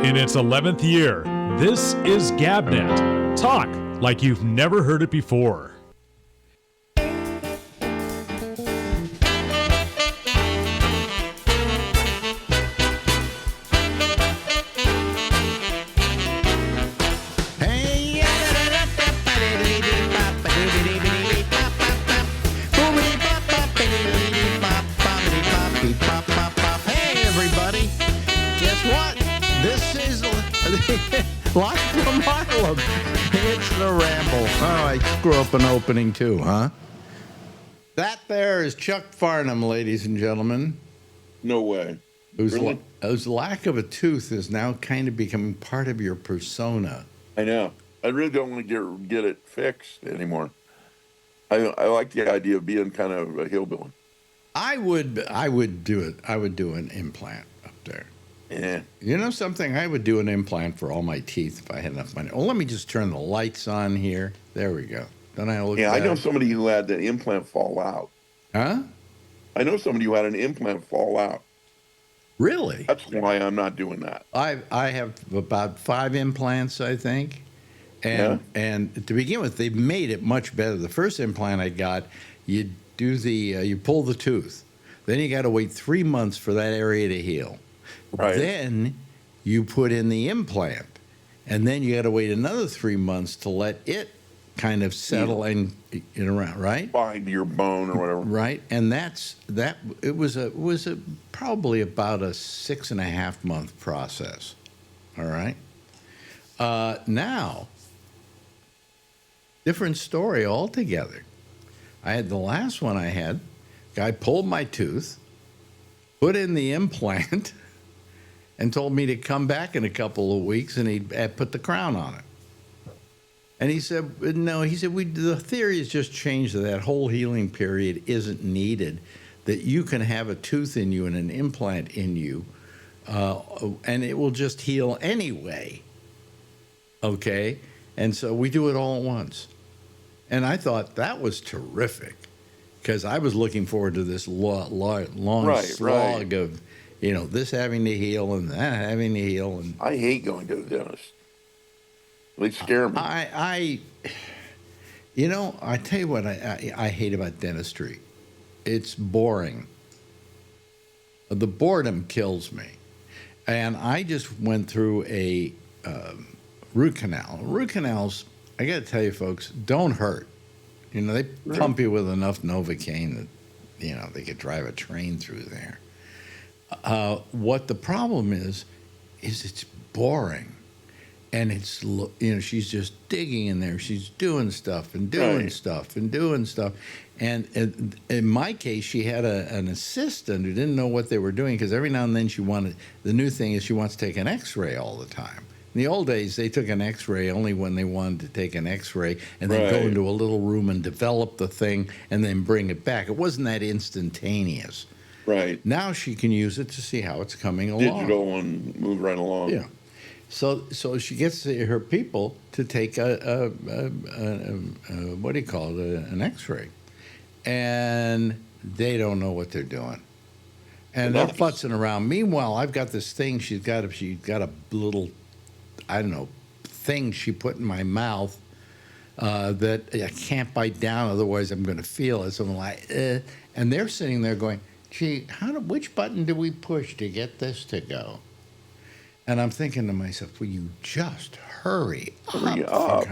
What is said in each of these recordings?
In its 11th year, this is GabNet. Talk like you've never heard it before. Hey, everybody. Guess what? This is live from Harlem. It's the Ramble. Oh, I screw up an opening too, huh? That there is Chuck Farnham, ladies and gentlemen. No way. Whose lack of a tooth is now kind of becoming part of your persona. I know. I really don't want to get it fixed anymore. I like the idea of being kind of a hillbilly. I would do it. I would do an implant up there. Yeah. You know something? I would do an implant for all my teeth if I had enough money. Oh, let me just turn the lights on here. There we go. Don't I look Yeah, better? I know somebody who had the implant fall out. Huh? I know somebody who had an implant fall out. Really? That's why I'm not doing that. I have about 5 implants, I think. And to begin with, they've made it much better. The first implant I got, you pull the tooth. Then you got to wait 3 months for that area to heal. Right. Then you put in the implant. And then you got to wait another 3 months to let it kind of settle and around, right? Bind your bone or whatever. Right. And it was probably about a 6.5 month process. All right. Now, different story altogether. I had the last one I had, guy pulled my tooth, put in the implant, and told me to come back in a couple of weeks and he'd put the crown on it. And he said, no, he said, the theory has just changed that whole healing period isn't needed, that you can have a tooth in you and an implant in you, and it will just heal anyway. Okay? And so we do it all at once. And I thought that was terrific because I was looking forward to this long slog of, this having to heal and that having to heal. And I hate going to the dentist. They scare me. I tell you what I hate about dentistry. It's boring. The boredom kills me. And I just went through a root canal. Root canals, I got to tell you, folks, don't hurt. They pump you with enough Novocaine that, they could drive a train through there. What the problem is it's boring. And it's, she's just digging in there. She's doing stuff and doing stuff and doing stuff. And in my case, she had an assistant who didn't know what they were doing because every now and then the new thing is she wants to take an X-ray all the time. In the old days, they took an X-ray only when they wanted to take an X-ray and then go into a little room and develop the thing and then bring it back. It wasn't that instantaneous. Right. Now she can use it to see how it's coming along. Digital and move right along. Yeah. So she gets her people to take an X-ray, and they don't know what they're doing, and they're futzing around. Meanwhile, I've got this thing. She's got a little, I don't know, thing she put in my mouth that I can't bite down, otherwise I'm going to feel it. So I'm like, and they're sitting there going, "Gee, which button do we push to get this to go?" And I'm thinking to myself, will you just hurry up?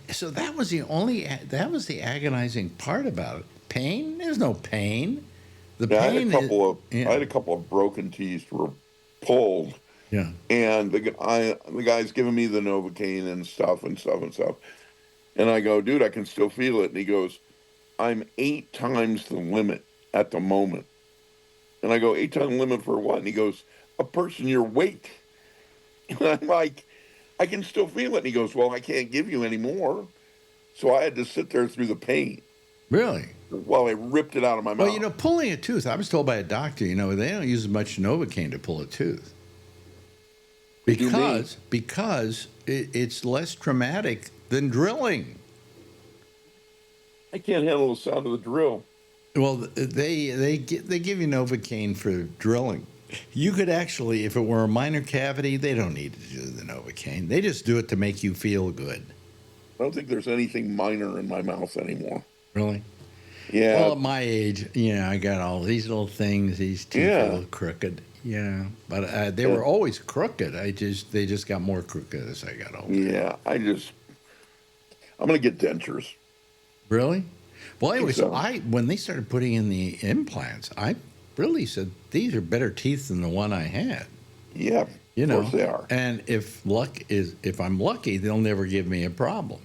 So that was the agonizing part about it. Pain? There's no pain. I had a couple of broken teeth were pulled. Yeah. And the guy's giving me the Novocaine and stuff. And I go, dude, I can still feel it. And he goes, I'm 8 times the limit at the moment. And I go, 8 times the limit for what? And he goes, a person your weight. And I'm like, I can still feel it. And he goes, well, I can't give you any more. So I had to sit there through the pain. Really? While I ripped it out of my mouth. Well, pulling a tooth, I was told by a doctor, they don't use as much Novocaine to pull a tooth. Because it's less traumatic than drilling. I can't handle the sound of the drill. Well, they give you Novocaine for drilling. You could actually, if it were a minor cavity, they don't need to do the Novocaine. They just do it to make you feel good. I don't think there's anything minor in my mouth anymore. Really? Yeah. Well, at my age, I got all these little things. These teeth are a little crooked. Yeah, but they were always crooked. They just got more crooked as I got older. Yeah, I'm gonna get dentures. Really? Well, anyway, so so. when they started putting in the implants, I really said these are better teeth than the one I had. Yeah, of course they are. And if I'm lucky, they'll never give me a problem.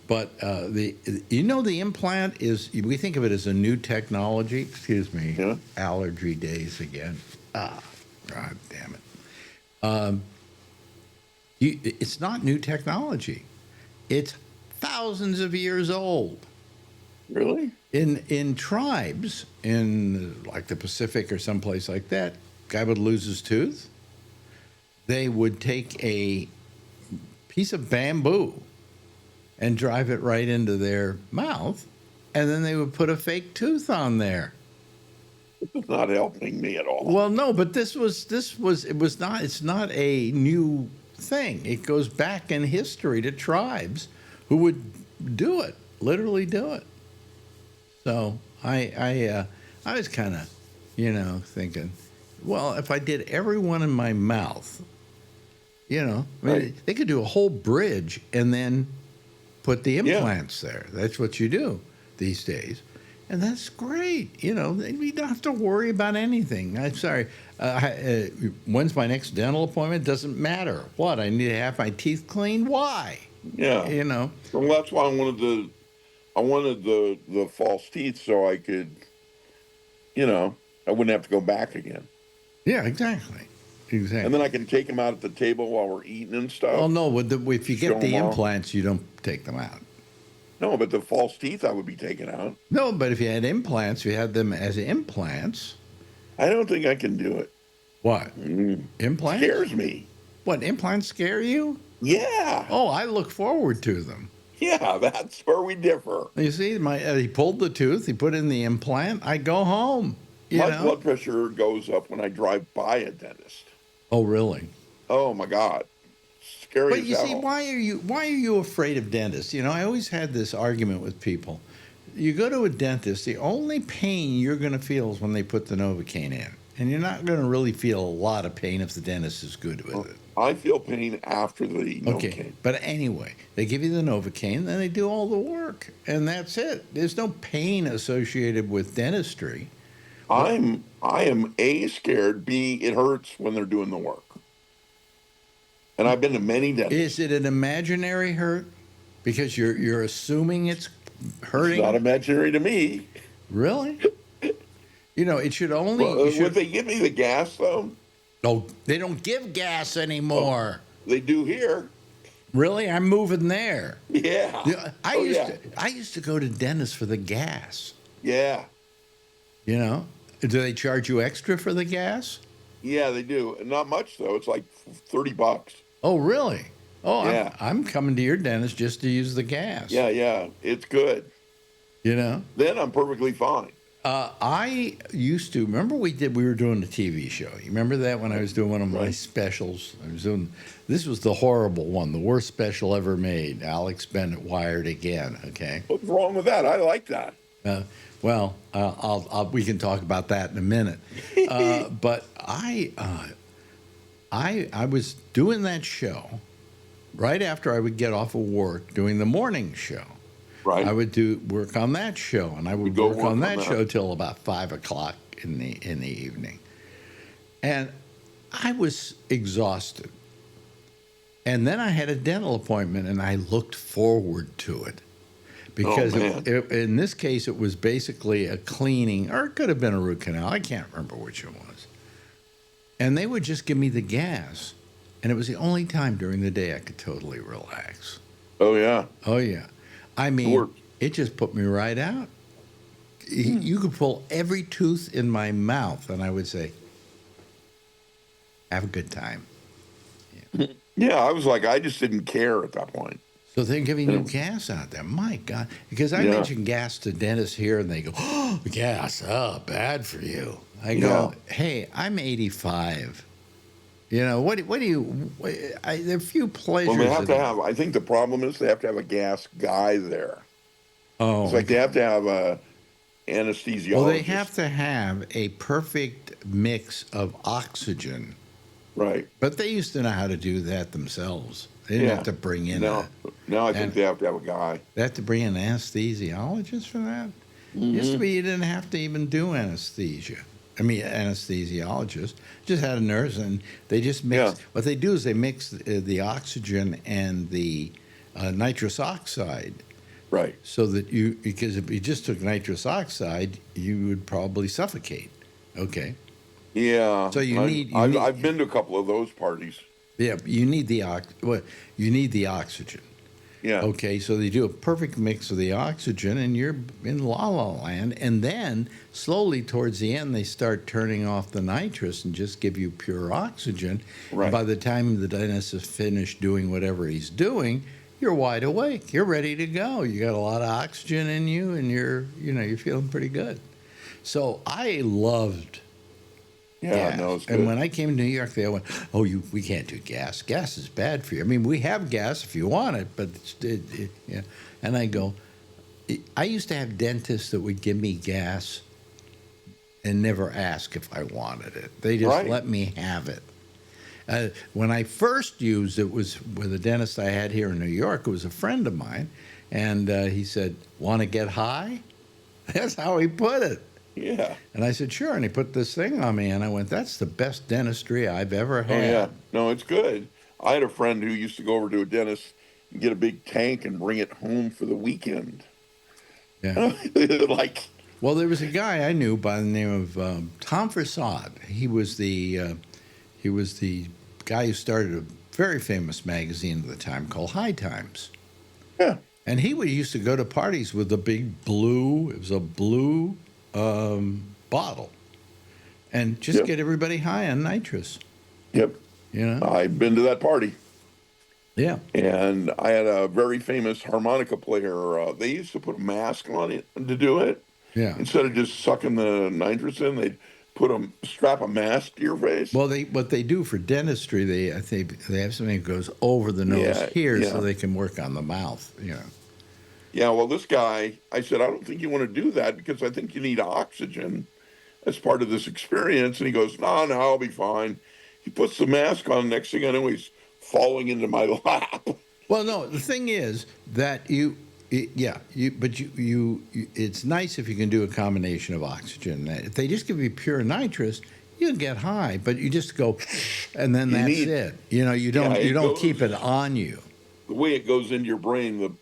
But the implant is, we think of it as a new technology. Excuse me, allergy days again. God damn it. It's not new technology. It's thousands of years old. Really? In tribes, in like the Pacific or someplace like that, guy would lose his tooth. They would take a piece of bamboo and drive it right into their mouth, and then they would put a fake tooth on there. It's not helping me at all. Well, no, but it's not a new thing. It goes back in history to tribes who would do it, literally do it. So I was kind of, thinking, well, if I did every one in my mouth, they could do a whole bridge and then put the implants there. That's what you do these days. And that's great. You don't have to worry about anything. I'm sorry. When's my next dental appointment? Doesn't matter. What? I need to have my teeth cleaned? Why? Yeah. Well, that's why I wanted the false teeth so I could, I wouldn't have to go back again. Yeah, exactly. And then I can take them out at the table while we're eating and stuff. Well, no, if you get the implants, you don't take them out. No, but the false teeth I would be taking out. No, but if you had implants, you had them as implants. I don't think I can do it. What? Implants? Scares me. What, implants scare you? Yeah. Oh, I look forward to them. Yeah, that's where we differ. You see, he pulled the tooth, he put in the implant, I go home. My blood pressure goes up when I drive by a dentist. Oh, really? Oh, my God. Scary But as you hell. see, why are you afraid of dentists? I always had this argument with people. You go to a dentist, the only pain you're going to feel is when they put the Novocaine in. And you're not going to really feel a lot of pain if the dentist is good with it. I feel pain after the Novocaine. Okay, but anyway, they give you the Novocaine, then they do all the work, and that's it. There's no pain associated with dentistry. I am A, scared, B, it hurts when they're doing the work. And I've been to many dentists. Is it an imaginary hurt? Because you're assuming it's hurting? It's not imaginary to me. Really? It should only... Would they give me the gas, though? Oh, they don't give gas anymore. They do here. Really? I'm moving there. Yeah. I used to go to dentists for the gas. Yeah. Do they charge you extra for the gas? Yeah, they do. Not much, though. It's like $30. Oh, really? Oh, yeah. I'm coming to your dentist just to use the gas. Yeah. It's good. Then I'm perfectly fine. I used to remember we were doing a TV show. You remember that when I was doing one of my specials? This was the horrible one, the worst special ever made. Alex Bennett wired again. Okay. What's wrong with that? I like that. We can talk about that in a minute. But I was doing that show right after I would get off of work, doing the morning show. Right. I would work on that show, and I would work on that show till about 5 o'clock in the evening. And I was exhausted. And then I had a dental appointment, and I looked forward to it. Because in this case, it was basically a cleaning, or it could have been a root canal. I can't remember which it was. And they would just give me the gas. And it was the only time during the day I could totally relax. Oh, yeah. Oh, yeah. I mean, it just put me right out. You could pull every tooth in my mouth, and I would say, have a good time. Yeah, I was like, I just didn't care at that point. So they're giving you gas out there. My God. Because I mention gas to dentists here, and they go, oh, gas, bad for you. I go, hey, I'm 85. You know, what do you, there are few pleasures. Well, they have to have, I think the problem is they have to have a gas guy there. Oh. It's like they have to have a anesthesiologist. Well, they have to have a perfect mix of oxygen. Right. But they used to know how to do that themselves. They didn't have to bring in Now I think they have to have a guy. They have to bring an anesthesiologist for that? Used to be you didn't have to even do anesthesia. I mean, anesthesiologist. Just had a nurse, and they just mix. What they do is they mix the oxygen and the nitrous oxide. Right. So that because if you just took nitrous oxide, you would probably suffocate. Okay. Yeah. So I've been to a couple of those parties. Yeah, you need the oxygen. Yeah. Okay, so they do a perfect mix of the oxygen, and you're in la la land. And then slowly towards the end, they start turning off the nitrous and just give you pure oxygen. Right. And by the time the dentist is finished doing whatever he's doing, you're wide awake. You're ready to go. You got a lot of oxygen in you, and you're feeling pretty good. So I loved. Yeah, gas. no, it's good. And when I came to New York, they all went, "Oh, we can't do gas. Gas is bad for you." I mean, we have gas if you want it, but yeah. And I go, I used to have dentists that would give me gas and never ask if I wanted it. They just let me have it. When I first used it was with a dentist I had here in New York. It was a friend of mine, and he said, "Want to get high?" That's how he put it. Yeah. And I said, sure. And he put this thing on me, and I went, that's the best dentistry I've ever had. Oh, yeah. No, it's good. I had a friend who used to go over to a dentist and get a big tank and bring it home for the weekend. Yeah. Well, there was a guy I knew by the name of Tom Farsad. He was the guy who started a very famous magazine at the time called High Times. Yeah. And he used to go to parties with a big blue, it was a blue bottle, and just get everybody high on nitrous. Yep. I've been to that party. Yeah. And I had a very famous harmonica player. They used to put a mask on it to do it. Yeah. Instead of just sucking the nitrous in, they'd strap a mask to your face. Well, what they do for dentistry, they have something that goes over the nose so they can work on the mouth. Yeah, well, this guy, I said, I don't think you want to do that because I think you need oxygen as part of this experience. And he goes, no, I'll be fine. He puts the mask on. Next thing I know, he's falling into my lap. Well, no, the thing is that it's nice if you can do a combination of oxygen. If they just give you pure nitrous, you get high, but you just go, and then that's it. You don't keep it on you. The way it goes into your brain,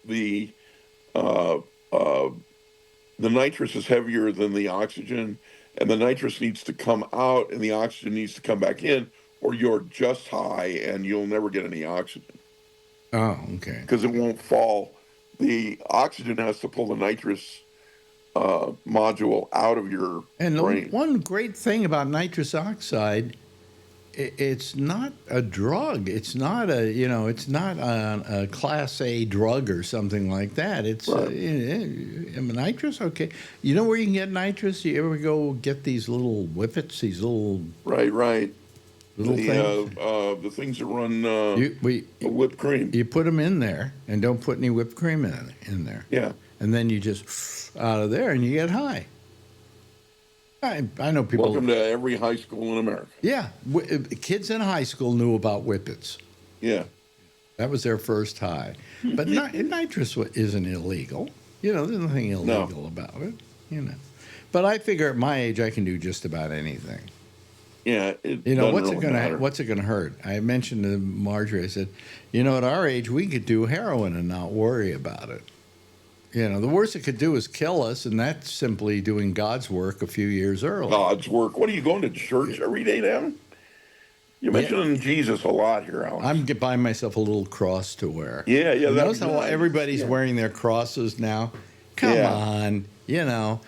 the nitrous is heavier than the oxygen, and the nitrous needs to come out and the oxygen needs to come back in, or you're just high and you'll never get any oxygen. Oh, okay. Because it won't fall. The oxygen has to pull the nitrous module out of your brain. And one great thing about nitrous oxide, it's not a drug. It's not a Class A drug or something like that. It's nitrous. Okay, you know where you can get nitrous? You ever go get these little whippets? These little little things. The things that run whipped cream. You put them in there, and don't put any whipped cream in there. Yeah, and then you just out of there, and you get high. I know people. Welcome to every high school in America. Yeah, kids in high school knew about whippets. Yeah, that was their first high. But nitrous isn't illegal. There's nothing illegal about it. But I figure at my age I can do just about anything. Yeah, what's it gonna hurt? I mentioned to Marjorie. I said, at our age we could do heroin and not worry about it. The worst it could do is kill us, and that's simply doing God's work a few years early. God's work? What are you going to church every day now? You're mentioning Jesus a lot here, Alex. I'm buying myself a little cross to wear. Yeah. Notice how everybody's wearing their crosses now? Come on. I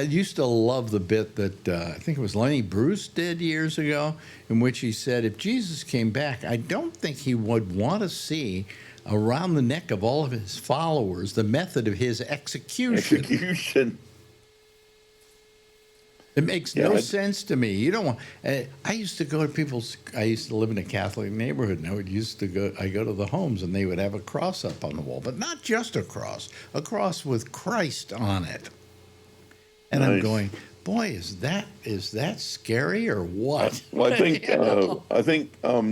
used to love the bit that I think it was Lenny Bruce did years ago, in which he said, if Jesus came back, I don't think he would want to see around the neck of all of his followers the method of his execution. Execution. It makes Yeah, no sense to me. You don't want. I used to go to people's. I used to live in a Catholic neighborhood, and I go to the homes, and they would have a cross up on the wall, but not just a cross with Christ on it. And I'm Nice. going, boy, is that scary or what? Well, I think You know?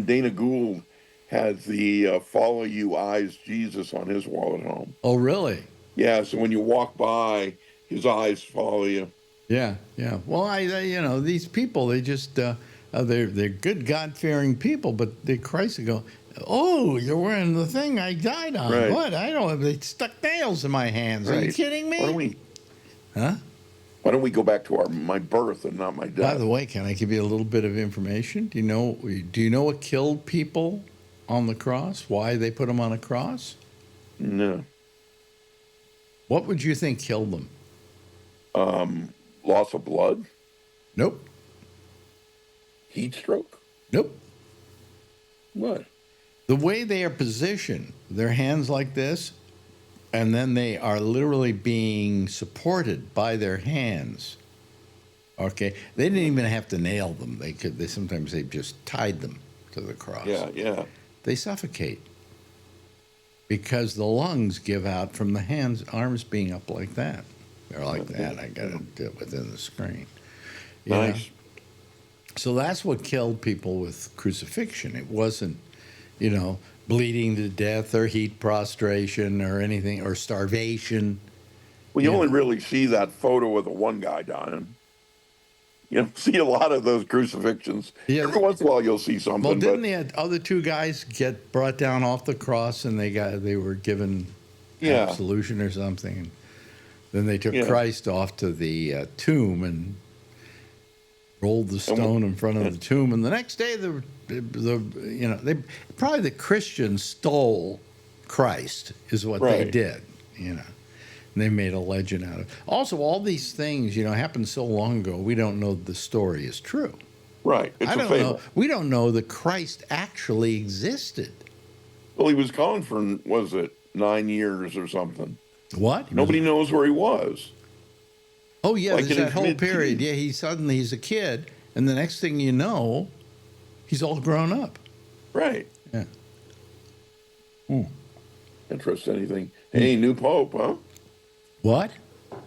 Dana Gould has the "Follow You Eyes Jesus" on his wall at home. Oh, really? Yeah, so when you walk by, his eyes follow you. Yeah, yeah. Well, these people, they just they're good God-fearing people, but Christ will go, oh, you're wearing the thing I died on. Right. What? I don't. They stuck nails in my hands. Are you Right. kidding me? Why don't we? Huh? Why don't we go back to my birth and not my By death? the way, can I give you a little bit of information? Do you know what killed people on the cross? Why they put them on a cross? No. What would you think killed them? Loss of blood, Nope. heat stroke. Nope. What? The way they are positioned, their hands like this, and then they are literally being supported by their hands. Okay, they didn't even have to nail them. They sometimes they just tied them to the cross. Yeah, yeah. They suffocate because the lungs give out from the hands, arms being up like that. They're like that. I got to do it within the screen. You know? Nice. So that's what killed people with crucifixion. It wasn't, bleeding to death or heat prostration or anything or starvation. Well, you Yeah. only really see that photo of the one guy dying. You don't see a lot of those crucifixions. Yeah. Every once in a while, you'll see something. Well, didn't but the other two guys get brought down off the cross and they were given Yeah. absolution or something? And then they took Yeah. Christ off to the tomb and rolled the stone in front of the tomb. And the next day, probably the Christians stole Christ is what they Right. did. And they made a legend out of it. Also, all these things, happened so long ago, we don't know the story is true. right, it's I a don't fable. know. We don't know that Christ actually existed. Well, he was gone for, was it 9 years or something? What? Nobody knows where he was. Oh yeah, like there's in that his whole mid-teens. period. Yeah, he's a kid, and the next thing you know, he's all grown up. Right. Yeah. Interesting. Anything? Hey, new pope, huh? What?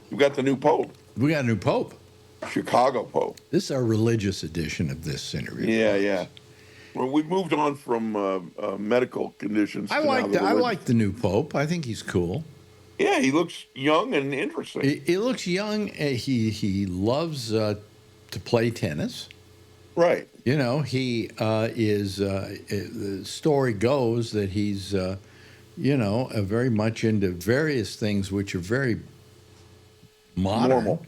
You got the new pope, We got a new pope. Chicago pope. This is our religious edition of this interview. Yeah, yeah. Well, we've moved on from medical conditions. I to now like the I religious. like the new pope. I think he's cool. Yeah, he looks young and interesting. He looks young. He loves to play tennis. Right. He is. The story goes that he's, very much into various things which are very modern. Normal.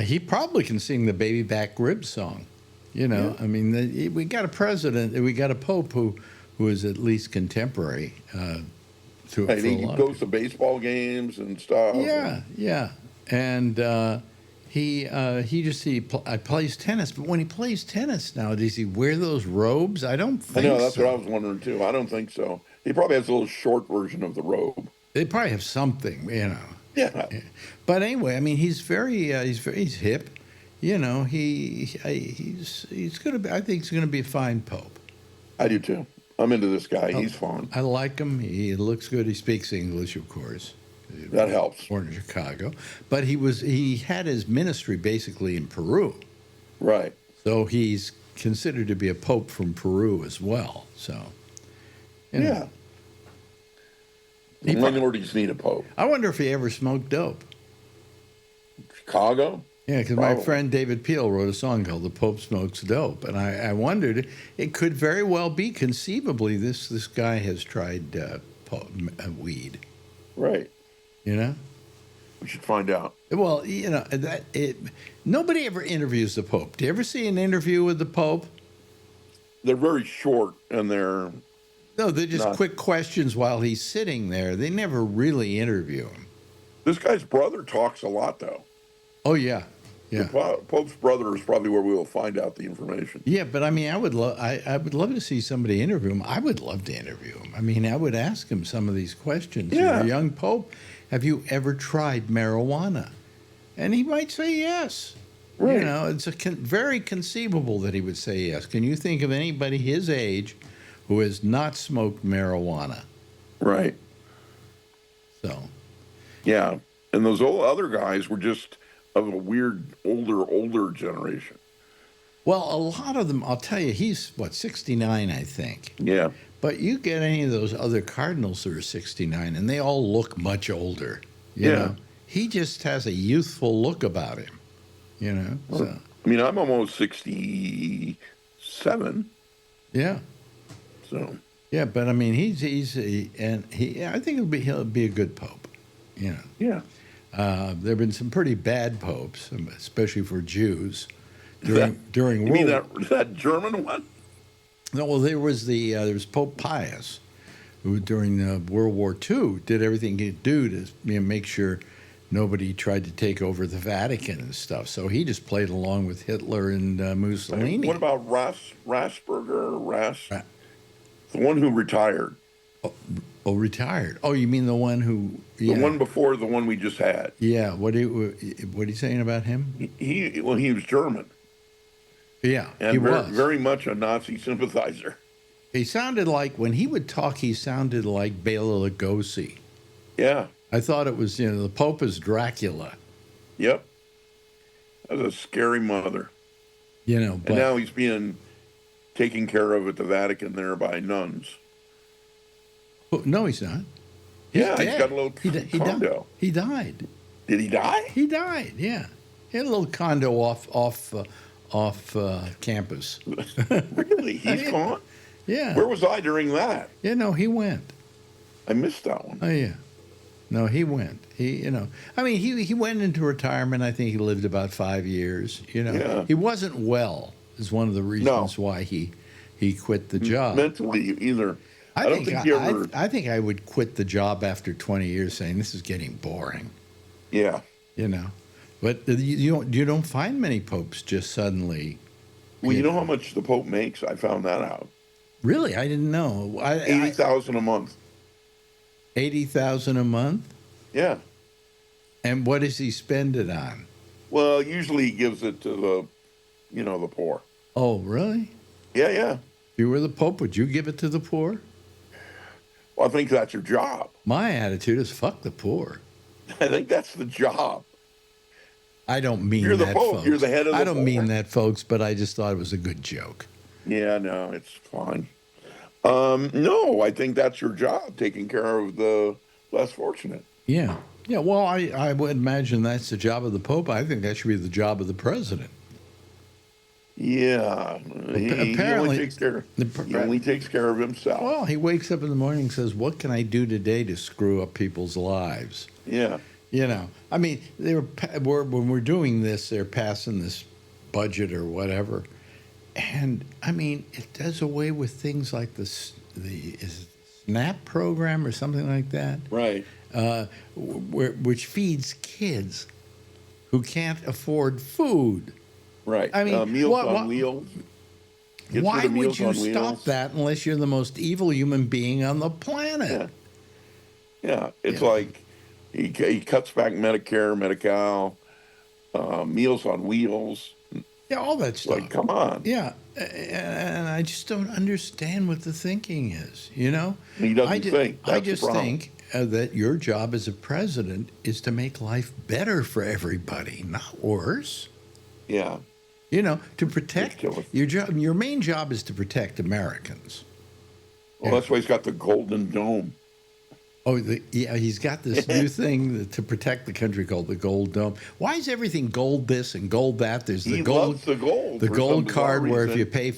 He probably can sing the Baby Back Rib song. Yeah. I mean, we got a president, we got a pope who is at least contemporary to Right, for a he lot of goes to baseball games and stuff. yeah, and he plays tennis. But when he plays tennis now, does he wear those robes? I don't I think know, that's so. what I was wondering too. I don't think so. He probably has a little short version of the robe. They probably have something, Yeah. But anyway, I mean, he's hip. He's gonna be. I think he's gonna be a fine pope. I do too. I'm into this Oh. guy. He's fun. I like him. He looks good. He speaks English, of course. That helps. Born in Chicago, but he had his ministry basically in Peru. Right. So he's considered to be a pope from Peru as well. So, Yeah. He Minorities need a pope. I wonder if he ever smoked dope. Chicago? Yeah, because my Probably. friend David Peel wrote a song called "The Pope Smokes Dope," and I wondered it could very well be conceivably this guy has tried weed. Right. We should find out. Well, nobody ever interviews the Pope. Do you ever see an interview with the Pope? They're very short and they're No, they're just Not- quick questions while he's sitting there. They never really interview him. This guy's brother talks a lot though. Oh yeah, Yeah. The Pope's brother is probably where we will find out the information. Yeah, but I mean, I would love to see somebody interview him. I would love to interview him. I mean, I would ask him some of these questions. Yeah. You're a young pope. Have you ever tried marijuana? And he might say yes. Right. You know, it's very conceivable that he would say yes. Can you think of anybody his age who has not smoked marijuana? Right. So, Yeah. And those old other guys were just of a weird older generation. well, a lot of them, I'll tell you, he's, 69, I think. Yeah. But you get any of those other cardinals that are 69, and they all look much older. You Yeah. know? He just has a youthful look about him, you know? So, I mean, I'm almost 67, yeah. so Yeah, but I mean, I think he'll be a good pope, you know? yeah. There have been some pretty bad popes, especially for Jews, during You mean World. that German one? No, well, there was Pope Pius, who during World War II did everything he could do to make sure nobody tried to take over the Vatican and stuff. So he just played along with Hitler and Mussolini. What about Rasberger? The one who retired. Oh, retired. Oh, you mean the one who? Yeah. The one before the one we just had. Yeah. What are you saying about him? He was German. Yeah, And he very, was. very much a Nazi sympathizer. He sounded like, when he would talk, he sounded like Bela Lugosi. Yeah. I thought it was, the Pope is Dracula. Yep. That was a scary mother. But And now he's being taken care of at the Vatican there by nuns. No, he's not. Yeah, dead. he's got a little condo. He died. Did he die? He died. Yeah, he had a little condo off campus. Really? He's gone? Yeah. Where was I during that? Yeah, no, he went. I missed that one. Oh yeah. No, he went. He went into retirement. I think he lived about 5 years. Yeah. He wasn't well. Is one of the reasons why he quit the job. Mentally, either. I don't think he ever. I think I would quit the job after 20 years, saying this is getting boring. Yeah. But you don't find many popes just suddenly. Well, you know how much the Pope makes? I found that out. Really, I didn't know. $80,000 a month. 80,000 a month. Yeah. And what does he spend it on? Well, usually he gives it to the poor. Oh, really? Yeah, yeah. If you were the Pope, would you give it to the poor? Well, I think that's your job. My attitude is fuck the poor. I think that's the job. I don't mean You're the that, Pope. folks. You're the head of the I don't poor. mean that, folks, but I just thought it was a good joke. Yeah, no, it's fine. No, I think that's your job, taking care of the less fortunate. Yeah. Yeah, well, I would imagine that's the job of the Pope. I think that should be the job of the president. Yeah. He only takes care of himself. Well, he wakes up in the morning and says, what can I do today to screw up people's lives? Yeah. I mean, when we're doing this, they're passing this budget or whatever. And, I mean, it does away with things like is it SNAP program or something like that? Right. Which feeds kids who can't afford food. Right. I mean, Meals on Wheels. Why would you stop Wheels. that unless you're the most evil human being on the planet? Yeah. It's like he cuts back Medicare, Medi-Cal, Meals on Wheels. Yeah, all that stuff. Like, come on. Yeah, and I just don't understand what the thinking is. He doesn't think. I That's just the problem. think that your job as a president is to make life better for everybody, not worse. Yeah. To protect your job. Your main job is to protect Americans. Well, that's why he's got the Golden Dome. Oh, he's got this new thing to protect the country called the Gold Dome. Why is everything gold this and gold that? There's the gold, loves the gold. the for gold some card bizarre where if reason. you pay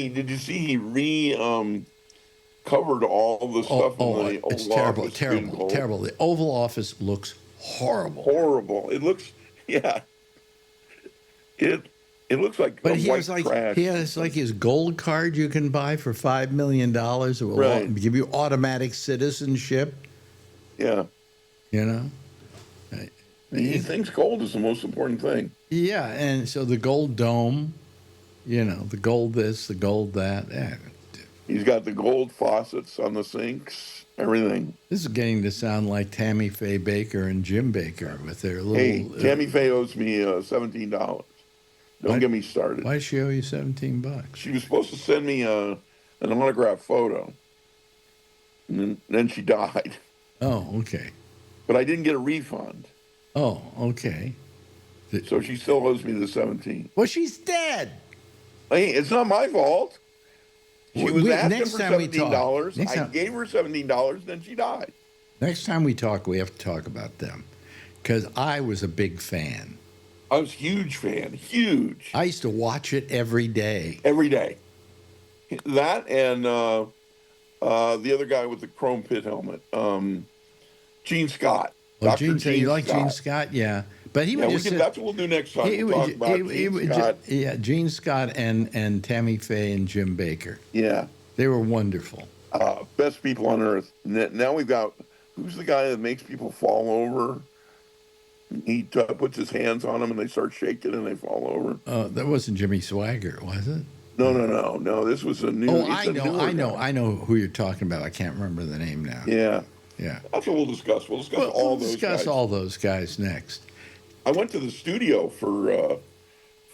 Did you see he covered all the stuff in the Oval it's terrible, Office in gold? terrible. The Oval Office looks horrible. Horrible. It looks, yeah. It looks like But white trash. he has like his gold card you can buy for $5 million. It will Right. give you automatic citizenship. Yeah. I He thinks gold is the most important thing. Yeah, and so the gold dome, the gold this, the gold that. He's got the gold faucets on the sinks, everything. This is getting to sound like Tammy Faye Baker and Jim Baker with their little. Hey, Tammy Faye owes me $17. Don't get me started. Why does she owe you $17? She was supposed to send me an autograph photo, and then she died. Oh, okay. But I didn't get a refund. Oh, okay. So she still owes me the 17. Well, she's dead. Hey, it's not my fault. She was asking next for time we $17. talk, I gave her $17, then she died. Next time we talk, we have to talk about them, because I was a big fan. I was a huge fan, huge. I used to watch it every day. Every day. That and the other guy with the chrome pit helmet, Gene Scott. Oh, Gene you like Gene Scott? Yeah. But he would just that's what we'll do next time. We'll talk about Gene Scott. Yeah, Gene Scott and Tammy Faye and Jim Baker. Yeah. They were wonderful. Best people on earth. Now we've got, who's the guy that makes people fall over? He puts his hands on them and they start shaking and they fall over. That wasn't Jimmy Swaggart, was it? No. This was a new. Oh, I know who you're talking about. I can't remember the name now. Yeah. That's what we'll discuss. We'll discuss all those guys next. I went to the studio for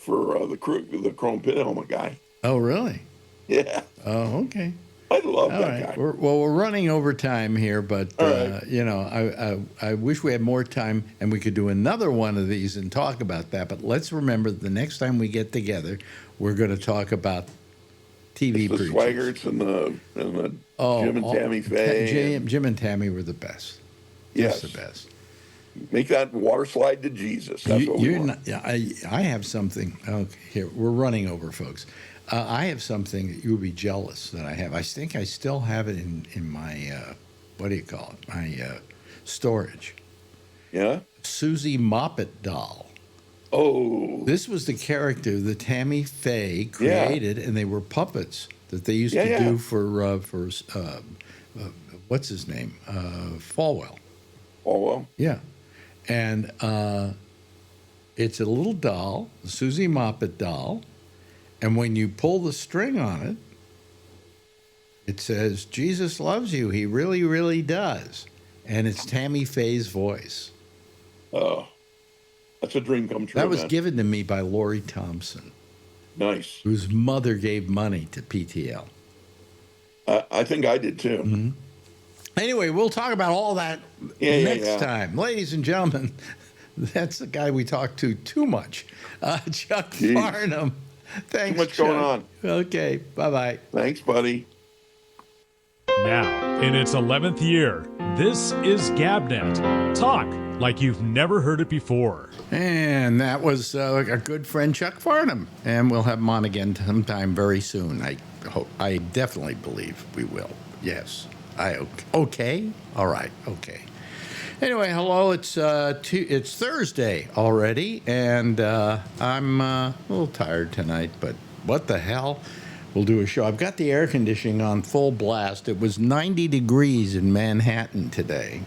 the chrome pit helmet guy. Oh, really? Yeah. Oh, okay. I love that guy. We're running over time here, but right. I wish we had more time and we could do another one of these and talk about that. But let's remember, the next time we get together, we're going to talk about TV the preachers. Swaggarts and the Jim and Tammy Faye. Jim and Tammy were the best. Yes, the best. Make that water slide to Jesus. That's what we want. I have something. Okay, here we're running over, folks. I have something that you would be jealous that I have. I think I still have it in my what do you call it? My storage. Yeah. Susie Moppet doll. Oh. This was the character that Tammy Faye created, and they were puppets that they used to do for what's his name? Falwell. Falwell. Yeah. And it's a little doll, the Susie Moppet doll, and when you pull the string on it, it says, "Jesus loves you. He really, really does." And it's Tammy Faye's voice. Oh, that's a dream come true. That was given to me by Lori Thompson. Nice. Whose mother gave money to PTL. I think I did too. Mm-hmm. Anyway, we'll talk about all that next time. Ladies and gentlemen, that's the guy we talk to too much. Chuck Farnham. Thanks, Too much Chuck. going on. Okay, bye-bye. Thanks, buddy. Now, in its 11th year, this is GabNet. Talk like you've never heard it before. And that was our good friend Chuck Farnham. And we'll have him on again sometime very soon. I definitely believe we will. Yes. Okay? All right. Okay. Anyway, hello. It's Thursday already, and I'm a little tired tonight, but what the hell? We'll do a show. I've got the air conditioning on full blast. It was 90 degrees in Manhattan today.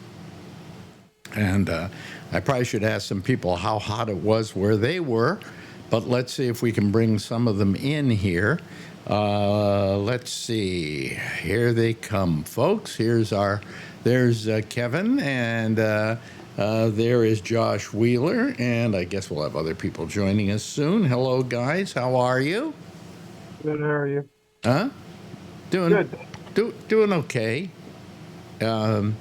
And I probably should ask some people how hot it was where they were, but let's see if we can bring some of them in here. Let's see. Here they come, folks. There's Kevin, and there is Josh Wheeler, and I guess we'll have other people joining us soon. Hello, guys. How are you? Good. How are you? Huh? Doing Good. Doing okay. And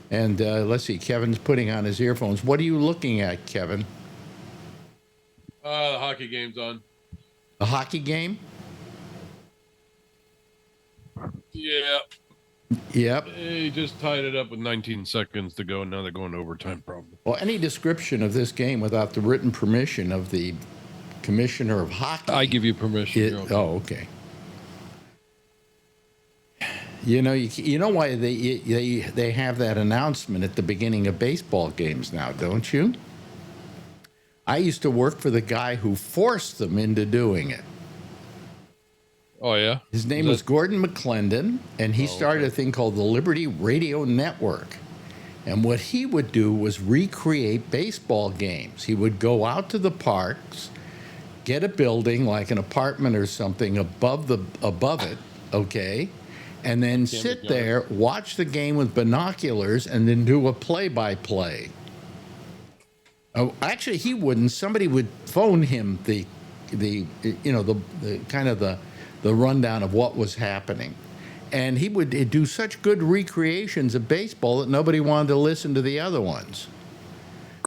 let's see. Kevin's putting on his earphones. What are you looking at, Kevin? The hockey game's on. A hockey game? Yeah. Yep. They just tied it up with 19 seconds to go, and now they're going to overtime, probably. Well, any description of this game without the written permission of the commissioner of hockey? I give you permission. Oh, okay. You know why they have that announcement at the beginning of baseball games now, don't you? I used to work for the guy who forced them into doing it. Oh, yeah? His name was Gordon McClendon, and he started a thing called the Liberty Radio Network. And what he would do was recreate baseball games. He would go out to the parks, get a building like an apartment or something above it, okay, and then sit there, watch the game with binoculars, and then do a play-by-play. Oh, actually, he wouldn't. Somebody would phone him the kind of the rundown of what was happening. And he would do such good recreations of baseball that nobody wanted to listen to the other ones.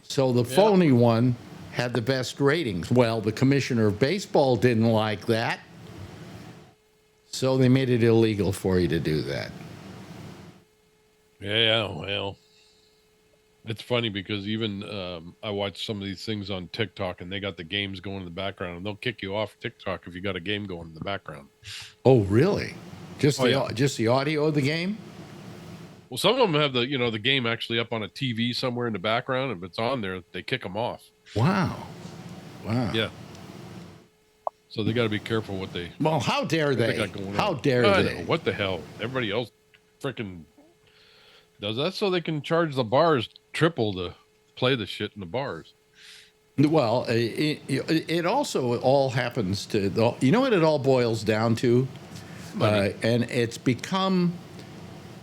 So the phony one had the best ratings. Well, the commissioner of baseball didn't like that. So they made it illegal for you to do that. Yeah, well, it's funny because even I watch some of these things on TikTok and they got the games going in the background, and they'll kick you off TikTok if you got a game going in the background. Oh, really? Just yeah. Just the audio of the game? Well, some of them have the game actually up on a TV somewhere in the background. If it's on there, they kick them off. Wow. Yeah. So they got to be careful what they. Well, how dare they? How dare they? What the hell? Everybody else freaking does that so they can charge the bars triple to play the shit in the bars. Well, it also all happens to, you know what it all boils down to? And it's become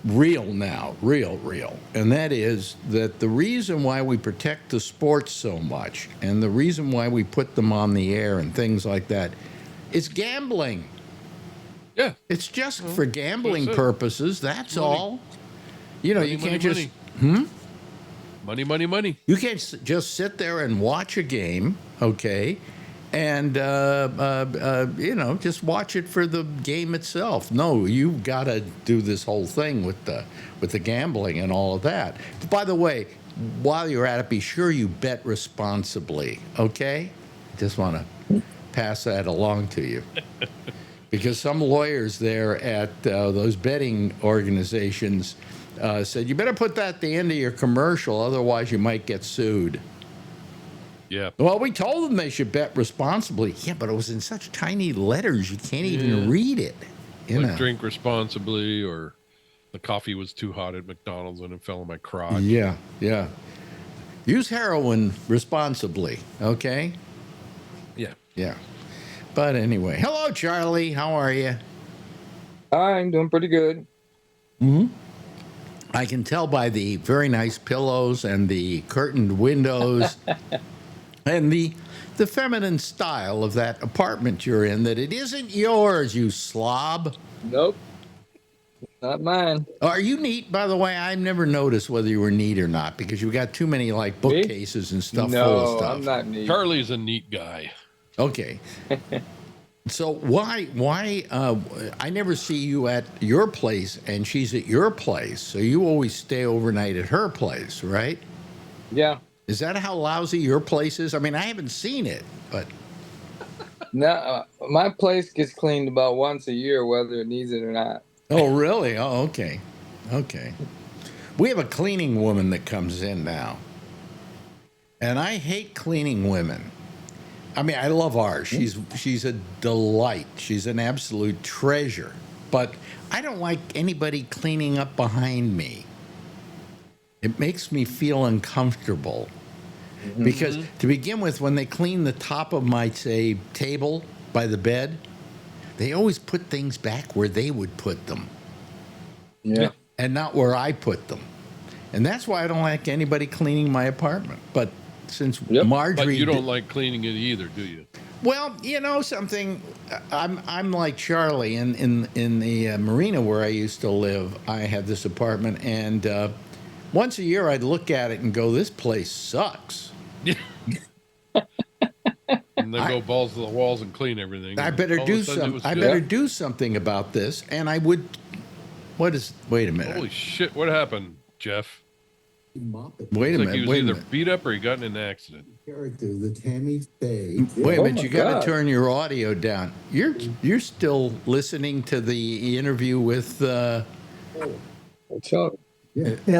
real now, real. And that is that the reason why we protect the sports so much and the reason why we put them on the air and things like that is gambling. Yeah. It's just for gambling purposes. That's money. all. You know, Money, you can't money, just... Money. You can't just sit there and watch a game, okay, and just watch it for the game itself. No, you've got to do this whole thing with the gambling and all of that. By the way, while you're at it, be sure you bet responsibly, okay? Just want to pass that along to you. Because some lawyers there at those betting organizations said, you better put that at the end of your commercial, otherwise you might get sued. Yeah. Well, we told them they should bet responsibly. Yeah, but it was in such tiny letters, you can't even read it. Drink responsibly, or the coffee was too hot at McDonald's and it fell in my crotch. Yeah. Use heroin responsibly, okay? Yeah. But anyway, hello, Charlie. How are you? I'm doing pretty good. I can tell by the very nice pillows and the curtained windows and the feminine style of that apartment you're in that it isn't yours, you slob. Nope. Not mine. Are you neat, by the way? I've never noticed whether you were neat or not because you've got too many like bookcases and stuff full of stuff. No, I'm not neat. Charlie's a neat guy. Okay. So why I never see you at your place and she's at your place, so you always stay overnight at her place, right? Yeah. Is that how lousy your place is? I mean, I haven't seen it, but... No, my place gets cleaned about once a year, whether it needs it or not. Oh, really? Oh, okay. We have a cleaning woman that comes in now, and I hate cleaning women. I mean, I love ours. She's a delight. She's an absolute treasure. But I don't like anybody cleaning up behind me. It makes me feel uncomfortable. Because to begin with, when they clean the top of my, say, table by the bed, they always put things back where they would put them. Yeah. And not where I put them. And that's why I don't like anybody cleaning my apartment. But since Marjorie... But you don't like cleaning it either, do you? Well, you know something, I'm like Charlie in the marina where I used to live. I had this apartment, and once a year I'd look at it and go, "This place sucks." And then go balls to the walls and clean everything. I better do something. I better do something about this, and I would. Wait a minute. Holy shit! What happened, Jeff? Wait a minute. He was either beat up or he got in an accident. Character, the Tammy Faye. Wait a minute, you got to turn your audio down. You're still listening to the interview with. Yeah,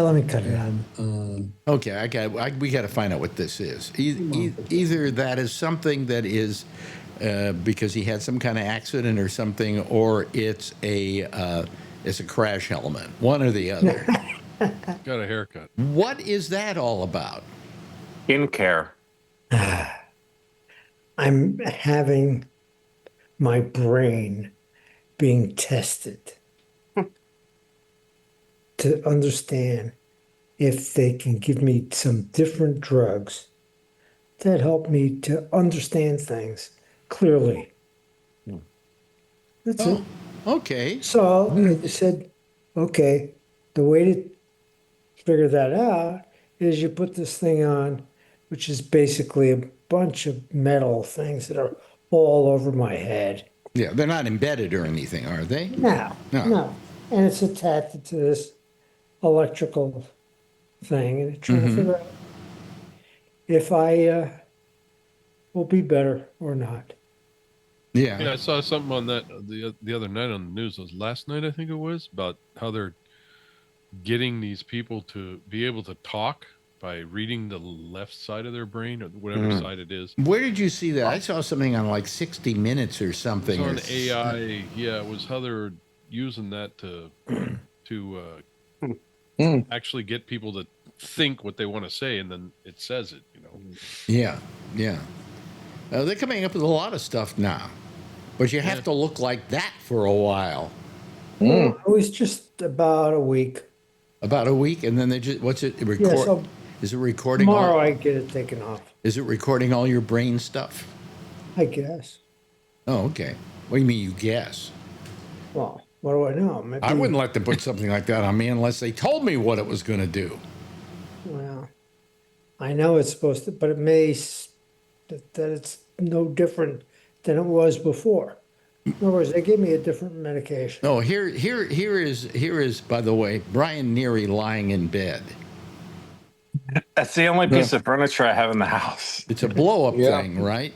let me cut it on. Okay, we got to find out what this is. Either that is something that is because he had some kind of accident or something, or it's a crash element. One or the other. Got a haircut. What is that all about? In care. I'm having my brain being tested to understand if they can give me some different drugs that help me to understand things clearly. That's it. Okay. So I said, okay, the way to figure that out is you put this thing on, which is basically a bunch of metal things that are all over my head. Yeah, they're not embedded or anything, are they? No, No. no. And it's attached to this electrical thing, and trying to figure out if I will be better or not. Yeah. Yeah, I saw something on that the other night on the news. It was last night, I think it was, about how they're getting these people to be able to talk by reading the left side of their brain or whatever side it is. Where did you see that? I saw something on like 60 Minutes or It's something. on AI. Yeah, it was how they're using that to actually get people to think what they want to say, and then it says it. Yeah, yeah. They're coming up with a lot of stuff now, but you have to look like that for a while. It was just about a week. About a week, and then they just what's it record? Yeah, so is it recording? tomorrow I get it taken off, Is it recording all your brain stuff? I guess. Oh, okay. What do you mean you guess? Well, what do I know? Maybe, I wouldn't let them put something like that on me unless they told me what it was going to do. Well, I know it's supposed to, but it may that it's no different than it was before. In other words, they gave me a different medication. Oh, here is by the way, Brian Neary lying in bed. That's the only piece of furniture I have in the house. It's a blow up thing, right?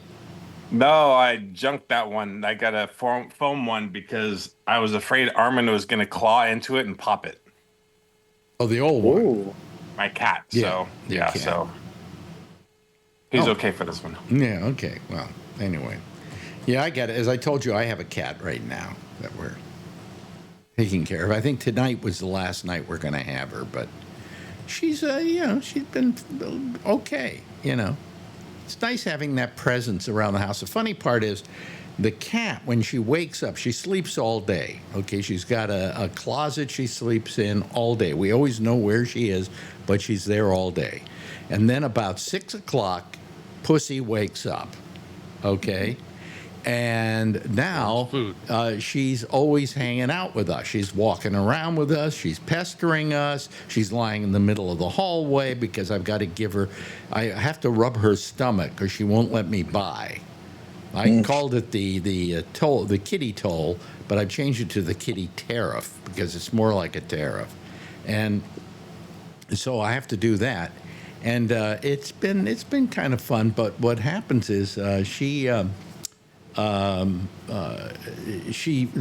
No, I junked that one. I got a foam one because I was afraid Armin was going to claw into it and pop it. Oh, the old one. My cat. Yeah, So, the yeah, cat. so he's okay for this one. Yeah, okay. Well, anyway. Yeah, I get it. As I told you, I have a cat right now that we're taking care of. I think tonight was the last night we're going to have her, but she's, she's been okay, It's nice having that presence around the house. The funny part is the cat, when she wakes up, she sleeps all day. Okay, she's got a closet she sleeps in all day. We always know where she is, but she's there all day. And then about 6 o'clock, Pussy wakes up. Okay? And now she's always hanging out with us. She's walking around with us. She's pestering us. She's lying in the middle of the hallway because I've got to give her, I have to rub her stomach or she won't let me by. I called it the toll, the kitty toll, but I've changed it to the kitty tariff because it's more like a tariff. And so I have to do that. And it's been kind of fun. But what happens is she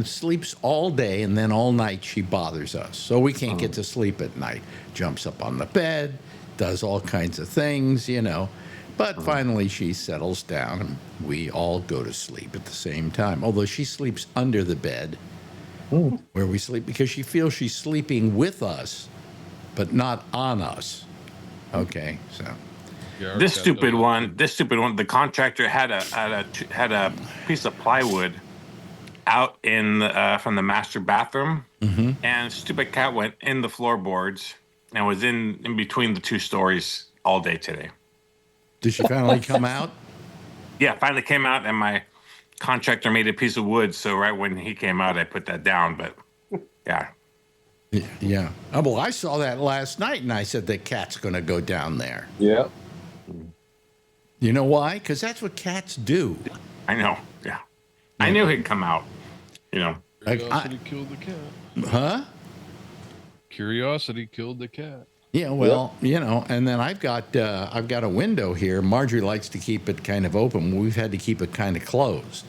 sleeps all day and then all night she bothers us. So we can't get to sleep at night. Jumps up on the bed, does all kinds of things, But finally she settles down and we all go to sleep at the same time. Although she sleeps under the bed where we sleep because she feels she's sleeping with us, but not on us. Okay, so. This stupid one, the contractor had a piece of plywood out in from the master bathroom, and stupid cat went in the floorboards and was in between the 2 stories all day today. Did she finally come out? Yeah, finally came out, and my contractor made a piece of wood. So right when he came out, I put that down. But yeah. Yeah. Oh, well, I saw that last night, and I said the cat's going to go down there. Yeah. You know why? Because that's what cats do. I know. Yeah. I knew he'd come out. Curiosity killed the cat. Huh? Curiosity killed the cat. Yeah, well, and then I've got a window here. Marjorie likes to keep it kind of open. We've had to keep it kind of closed.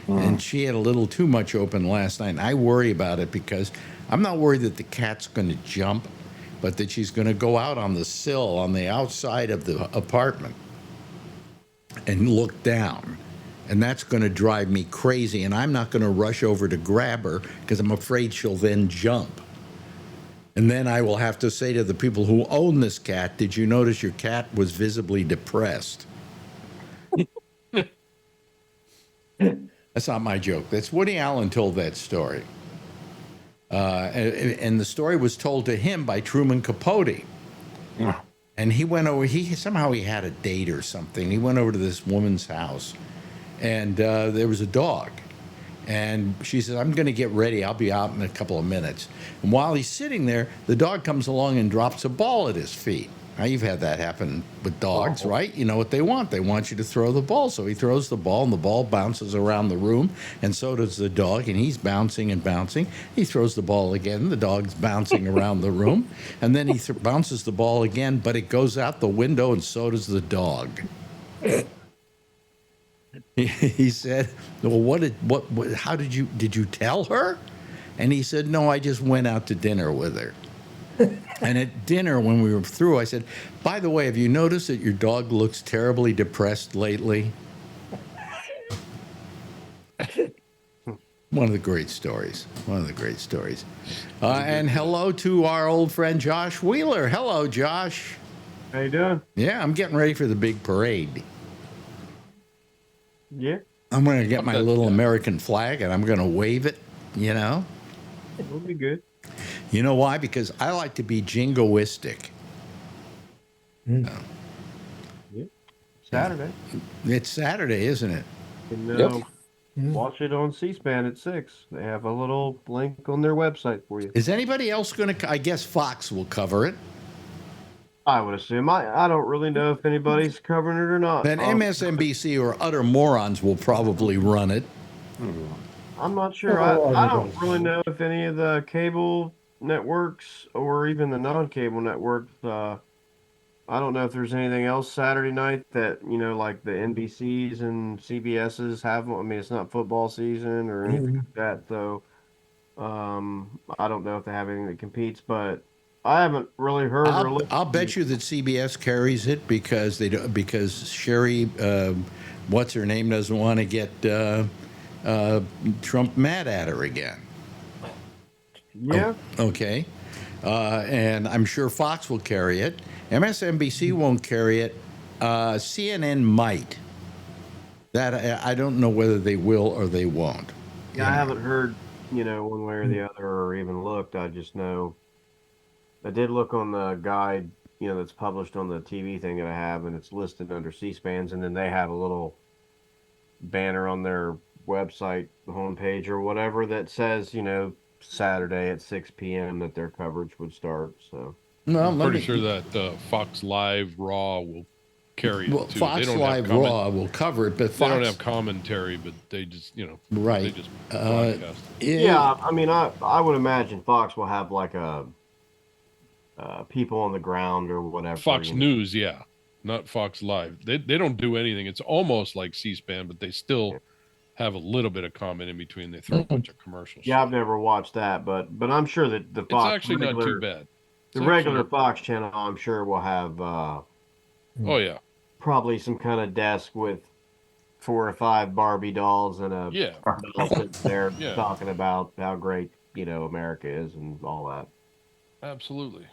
And she had a little too much open last night. And I worry about it because I'm not worried that the cat's going to jump, but that she's going to go out on the sill on the outside of the apartment and look down. And that's going to drive me crazy. And I'm not going to rush over to grab her because I'm afraid she'll then jump. And then I will have to say to the people who own this cat, did you notice your cat was visibly depressed? That's not my joke. That's Woody Allen told that story. And the story was told to him by Truman Capote. And he went over, somehow he had a date or something. He went over to this woman's house, and there was a dog. And she said, I'm going to get ready. I'll be out in a couple of minutes. And while he's sitting there, the dog comes along and drops a ball at his feet. Now, you've had that happen with dogs, right? You know what they want. They want you to throw the ball. So he throws the ball, and the ball bounces around the room, and so does the dog, and he's bouncing and bouncing. He throws the ball again. The dog's bouncing around the room, and then he bounces the ball again, but it goes out the window, and so does the dog. He said, well, how did you tell her? And he said, no, I just went out to dinner with her. And at dinner, when we were through, I said, by the way, have you noticed that your dog looks terribly depressed lately? One of the great stories. One of the great stories. And hello to our old friend Josh Wheeler. Hello, Josh. How you doing? Yeah, I'm getting ready for the big parade. Yeah. I'm going to get my little American flag, and I'm going to wave it, you know? It'll be good. You know why? Because I like to be jingoistic. Yeah. Saturday. It's Saturday, isn't it? And, Yep. watch it on C-SPAN at 6. They have a little link on their website for you. Is anybody else going to? I guess Fox will cover it. I would assume. I don't really know if anybody's covering it or not. Then MSNBC or utter morons will probably run it. I'm not sure. I don't really know if any of the cable networks or even the non-cable networks. I don't know if there's anything else Saturday night that, like the NBCs and CBSs have. I mean, it's not football season or anything like that. So I don't know if they have anything that competes, but I haven't really heard or listened. I'll bet you that CBS carries it because Sherry, what's her name, doesn't want to get Trump mad at her again. Yeah. Oh, okay. And I'm sure Fox will carry it. MSNBC won't carry it. CNN might. That I don't know whether they will or they won't. Yeah, I haven't heard, one way or the other, or even looked. I just know. I did look on the guide, that's published on the TV thing that I have, and it's listed under C-SPANs, and then they have a little banner on their website, the homepage or whatever, that says, Saturday at 6 p.m. that their coverage would start. So No, I'm pretty sure that Fox Live Raw will carry it too. Fox Live Raw will cover it, but they don't have commentary, but they just, right. They just broadcast it. Yeah, I mean, I would imagine Fox will have like a people on the ground or whatever. Fox News, yeah, not Fox Live. They don't do anything. It's almost like C-SPAN, but they still have a little bit of comment in between. They throw a bunch of commercials. Yeah, I've never watched that, but I'm sure that the Fox it's actually not too bad. The regular Fox channel, I'm sure, will have oh yeah, probably some kind of desk with 4 or 5 Barbie dolls and a doll sitting there talking about how great America is and all that. Absolutely.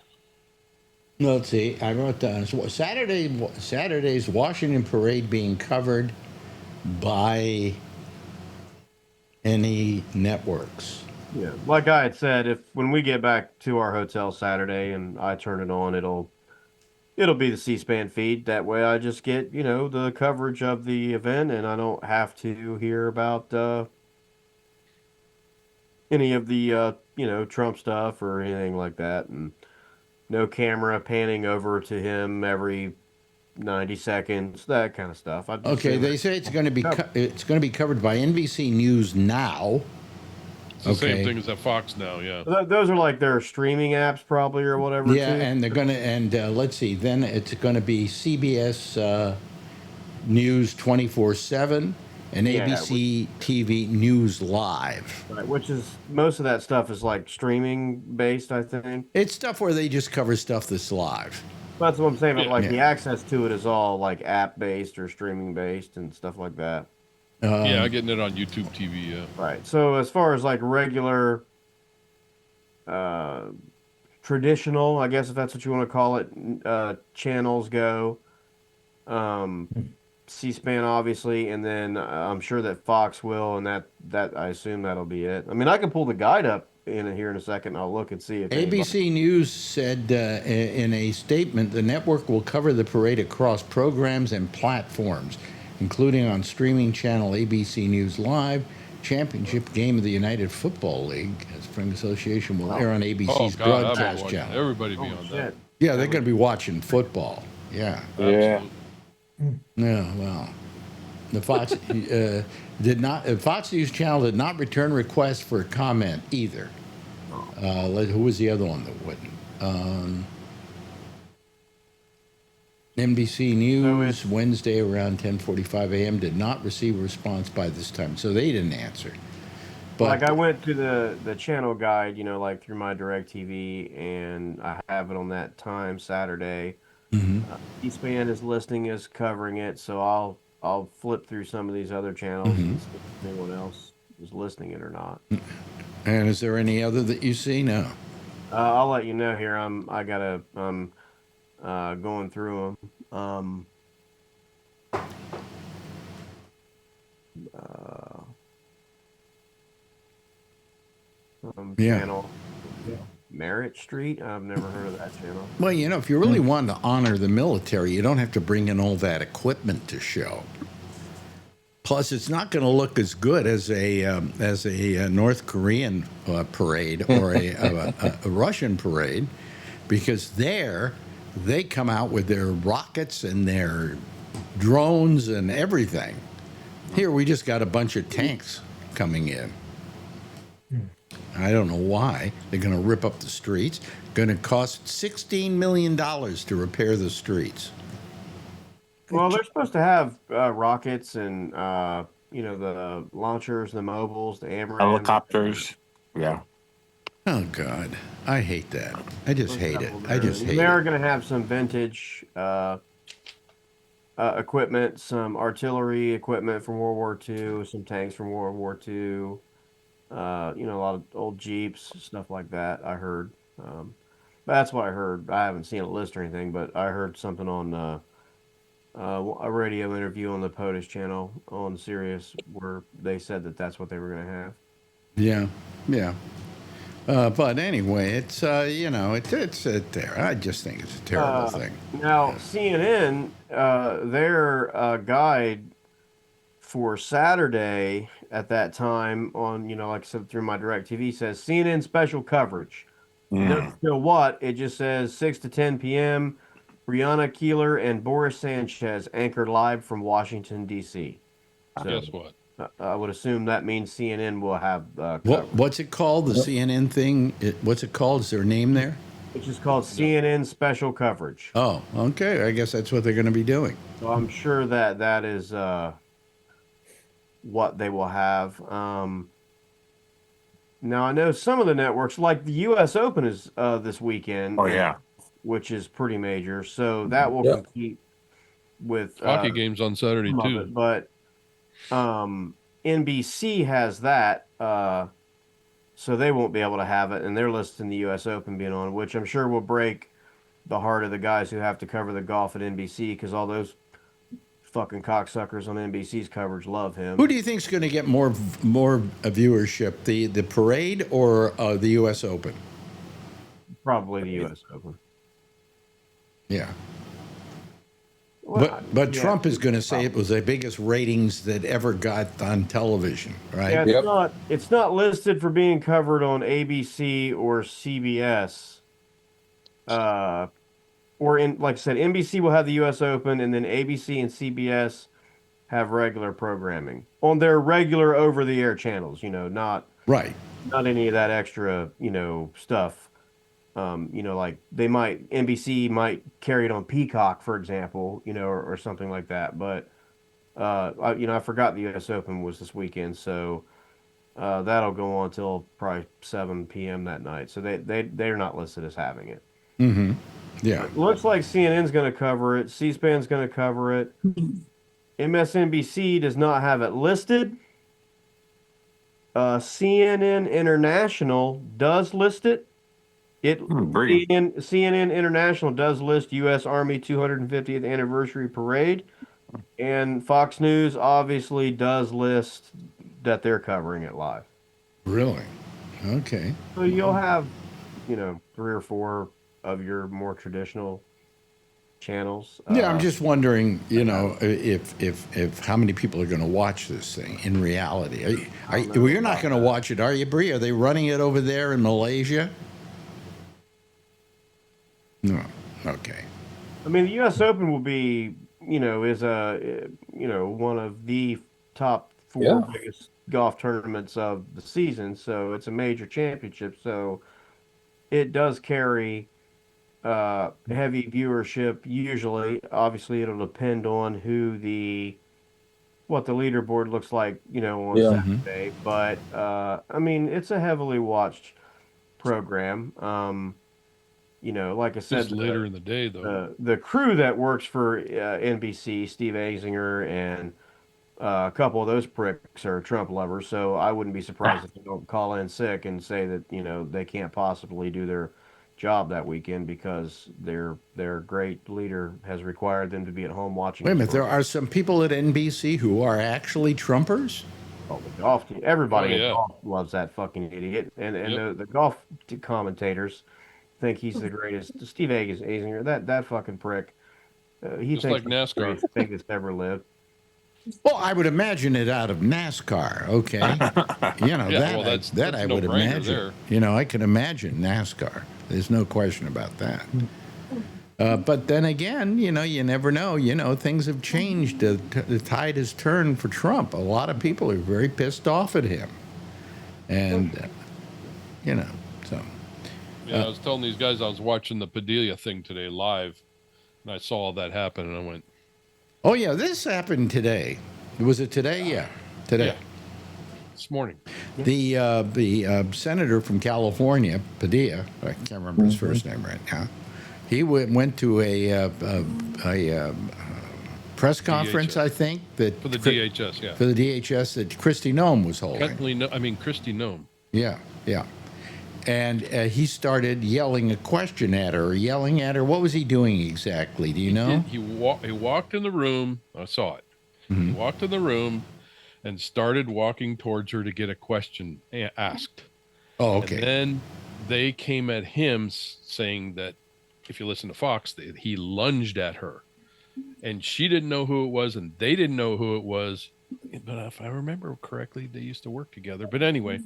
Let's see. I wrote down Saturday's Washington Parade being covered by any networks. Yeah, like I had said, when we get back to our hotel Saturday and I turn it on, it'll be the C-SPAN feed. That way, I just get the coverage of the event, and I don't have to hear about any of the Trump stuff or anything like that, and no camera panning over to him every 90 seconds, that kind of stuff. Okay, they say it's going to be covered by NBC News Now. It's the same thing as that Fox Now, yeah. Those are like their streaming apps, probably, or whatever. Yeah, too. and they're going to let's see. Then it's going to be CBS News 24/7 and ABC TV News Live. Right, which is most of that stuff is like streaming based, I think. It's stuff where they just cover stuff that's live. That's what I'm saying. But like the access to it is all like app based or streaming based and stuff like that. Yeah, getting it on YouTube TV. Yeah. Right. So as far as like regular traditional, I guess if that's what you want to call it, channels go. C-SPAN obviously, and then I'm sure that Fox will, and that I assume that'll be it. I mean, I can pull the guide up here in a second. And I'll look and see if ABC News said in a statement the network will cover the parade across programs and platforms, including on streaming channel ABC News Live. Championship game of the United Football League, Spring Association, will air on ABC's broadcast channel. Everybody be on that. Yeah, they're going to be watching football. Yeah. Yeah. Yeah. Well, the Fox Fox News channel did not return requests for comment either. Who was the other one that wouldn't? NBC News Wednesday around 10:45 a.m. did not receive a response by this time, so they didn't answer. But like I went to the channel guide, like through my DirecTV, and I have it on that time Saturday. C-SPAN is listing is covering it, so I'll flip through some of these other channels and see if anyone else is listing it or not. And is there any other that you see? No. I'll let you know here. I'm going through them. Channel Merritt Street. I've never heard of that channel. Well, if you really want to honor the military, you don't have to bring in all that equipment to show. Plus, it's not going to look as good as a North Korean parade or a Russian parade, because they come out with their rockets and their drones and everything. Here, we just got a bunch of tanks coming in. I don't know why. They're going to rip up the streets. Going to cost $16 million to repair the streets. Well, they're supposed to have rockets and the launchers, the mobiles, the AMRAAMs, helicopters. Yeah. Oh God, I hate that. I just hate it. They are going to have some vintage equipment, some artillery equipment from World War II, some tanks from World War II. A lot of old Jeeps, stuff like that. I heard. That's what I heard. I haven't seen a list or anything, but I heard something on a radio interview on the POTUS channel on Sirius where they said that that's what they were going to have. Yeah. But anyway, it's it's there. I just think it's a terrible thing. Now, CNN, their guide for Saturday at that time on, like I said, through my DirecTV says CNN special coverage. Doesn't know what. It just says 6 to 10 p.m. Brianna Keeler and Boris Sanchez anchored live from Washington, D.C. So, guess what? I would assume that means CNN will have what's it called? The CNN thing? What's it called? Is there a name there? It's just called CNN special coverage. Oh, okay. I guess that's what they're going to be doing. So I'm sure that is what they will have. Now, I know some of the networks, like the U.S. Open is this weekend. Oh, yeah. Which is pretty major. So that will compete with... hockey games on Saturday, too. But NBC has that, so they won't be able to have it. And they're listing the U.S. Open being on, which I'm sure will break the heart of the guys who have to cover the golf at NBC, because all those fucking cocksuckers on NBC's coverage love him. Who do you think is going to get more viewership, the parade or the U.S. Open? Probably the U.S. Open. Yeah. Well, but Trump is going to say it was the biggest ratings that ever got on television, right? Yeah, it's not listed for being covered on ABC or CBS. Or like I said, NBC will have the U.S. Open, and then ABC and CBS have regular programming on their regular over-the-air channels. Not any of that extra stuff. Like NBC might carry it on Peacock, for example, or something like that. But I forgot the U.S. Open was this weekend, so that'll go on until probably 7 p.m. that night. So they're not listed as having it. Mm-hmm. Yeah. It looks like CNN's going to cover it. C-SPAN's going to cover it. MSNBC does not have it listed. CNN International does list it. Brilliant. CNN International does list U.S. Army 250th anniversary parade, and Fox News obviously does list that they're covering it live. Really? Okay. So you'll have, 3 or 4 of your more traditional channels. Yeah, I'm just wondering, if how many people are going to watch this thing in reality. Well, you're not going to watch it, are you, Bree? Are they running it over there in Malaysia? No. Okay. I mean, the U.S. Open will be, is one of the top 4 biggest golf tournaments of the season. So it's a major championship. So it does carry heavy viewership usually. Obviously, it'll depend on what the leaderboard looks like, on Saturday. But I mean, it's a heavily watched program. Like I said, Just later in the day, though. The crew that works for NBC, Steve Azinger, and a couple of those pricks are Trump lovers. So I wouldn't be surprised if they don't call in sick and say that they can't possibly do their job that weekend because their great leader has required them to be at home watching. Wait a minute, there are some people at NBC who are actually Trumpers? Oh, the golf team. Everybody in golf loves that fucking idiot. And the golf commentators think he's the greatest. Steve Azinger, that fucking prick. He Just thinks like NASCAR. he's the greatest thing that's ever lived. Well, I would imagine it out of NASCAR, okay? That I would imagine. There. I can imagine NASCAR. There's no question about that. But then again, you never know. Things have changed. The tide has turned for Trump. A lot of people are very pissed off at him. And, so. Yeah, I was telling these guys I was watching the Padilla thing today live, and I saw all that happen, and I went, oh, yeah, this happened today. Was it today? Yeah, today. Yeah. This morning. The senator from California, Padilla, I can't remember his first name right now, he went to a press conference, DHS. I think. For the DHS, yeah. For the DHS that Kristi Noem was holding. Kristi Noem. Yeah. And he started yelling a question at her, What was he doing exactly? Do you know? He walked in the room. I saw it. Mm-hmm. He walked in the room and started walking towards her to get a question asked. Oh, okay. And then they came at him saying that, if you listen to Fox, he lunged at her. And she didn't know who it was, and they didn't know who it was. But if I remember correctly, they used to work together. But anyway,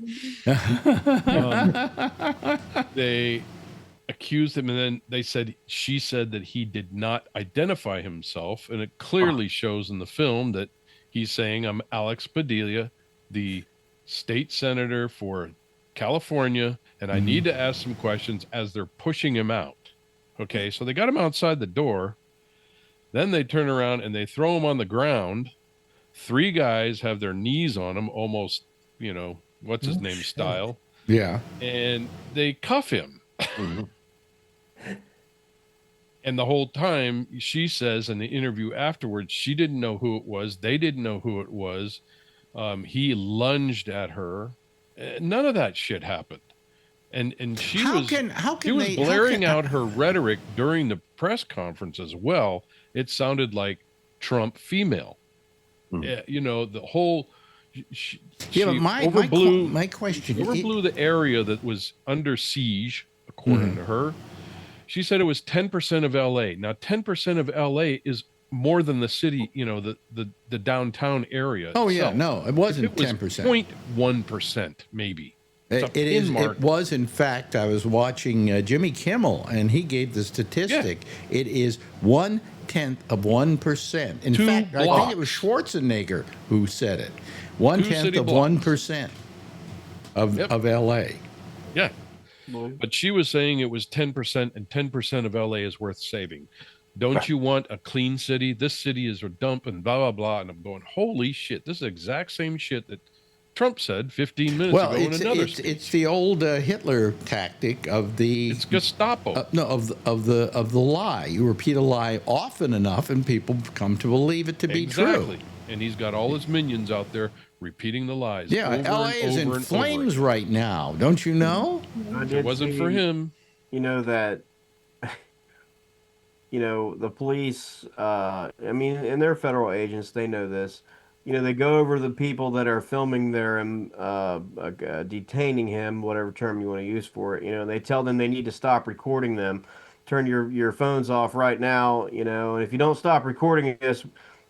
they accused him, and then she said that he did not identify himself, and it clearly shows in the film that he's saying, "I'm Alex Padilla, the state senator for California, and I need to ask some questions," as they're pushing him out. Okay, so they got him outside the door. Then they turn around and they throw him on the ground. 3 guys have their knees on him, almost, what's his name style. Yeah. And they cuff him. And the whole time, she says in the interview afterwards, she didn't know who it was. They didn't know who it was. He lunged at her. None of that shit happened. And she was blaring out her rhetoric during the press conference as well. It sounded like Trump female. The whole. My question. Overblew the area that was under siege, according to her. She said it was 10% of LA. Now, 10% of LA is more than the city, the downtown area. Oh, itself. Yeah, no, it wasn't 10%. It was 0.1%, maybe. It was, in fact, I was watching Jimmy Kimmel, and he gave the statistic. Yeah. It is 1/10 of 1%. In fact, I think it was Schwarzenegger who said it. 1/10 of 1% of LA. Yeah. But she was saying it was 10%, and 10% of LA is worth saving. Don't you want a clean city? This city is a dump, and blah, blah, blah. And I'm going, holy shit, this is the exact same shit that Trump said 15 minutes ago in another speech. It's the old Hitler tactic of the... It's Gestapo. Of the lie. You repeat a lie often enough, and people come to believe it to be true. Exactly. And he's got all his minions out there repeating the lies. Yeah, LA is in flames right now. Don't you know? If it wasn't for him. that the police, I mean, and they're federal agents, they know this. They go over the people that are filming there and detaining him, whatever term you want to use for it. They tell them they need to stop recording them. Turn your phones off right now, and if you don't stop recording this,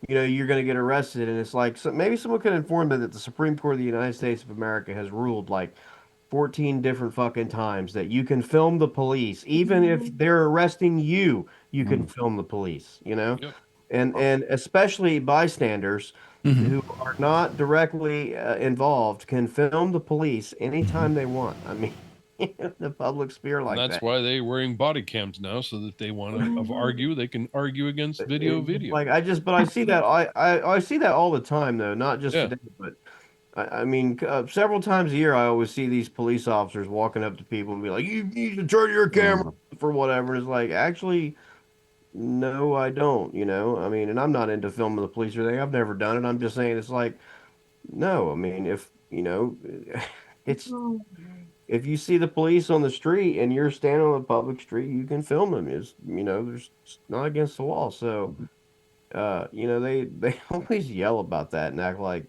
you're going to get arrested. And it's like, so maybe someone could inform them that the Supreme Court of the United States of America has ruled like 14 different fucking times that you can film the police, even if they're arresting you, you can film the police, Yep. and especially bystanders who are not directly involved can film the police anytime they want. I mean, the public sphere And like that's that. why they're wearing body cams now, so that they want to argue. They can argue against video. Like but I see that I see that all the time though, not just Yeah. today, but I mean, several times a year, I always see these police officers walking up to people and be like, "You need to turn your camera for whatever." And it's like, actually, no, I don't. I mean, and I'm not into filming the police or anything. I've never done it. I'm just saying, it's like, no. I mean, if it's if you see the police on the street and you're standing on a public street, you can film them. There's it's not against the law. So, they always yell about that and act like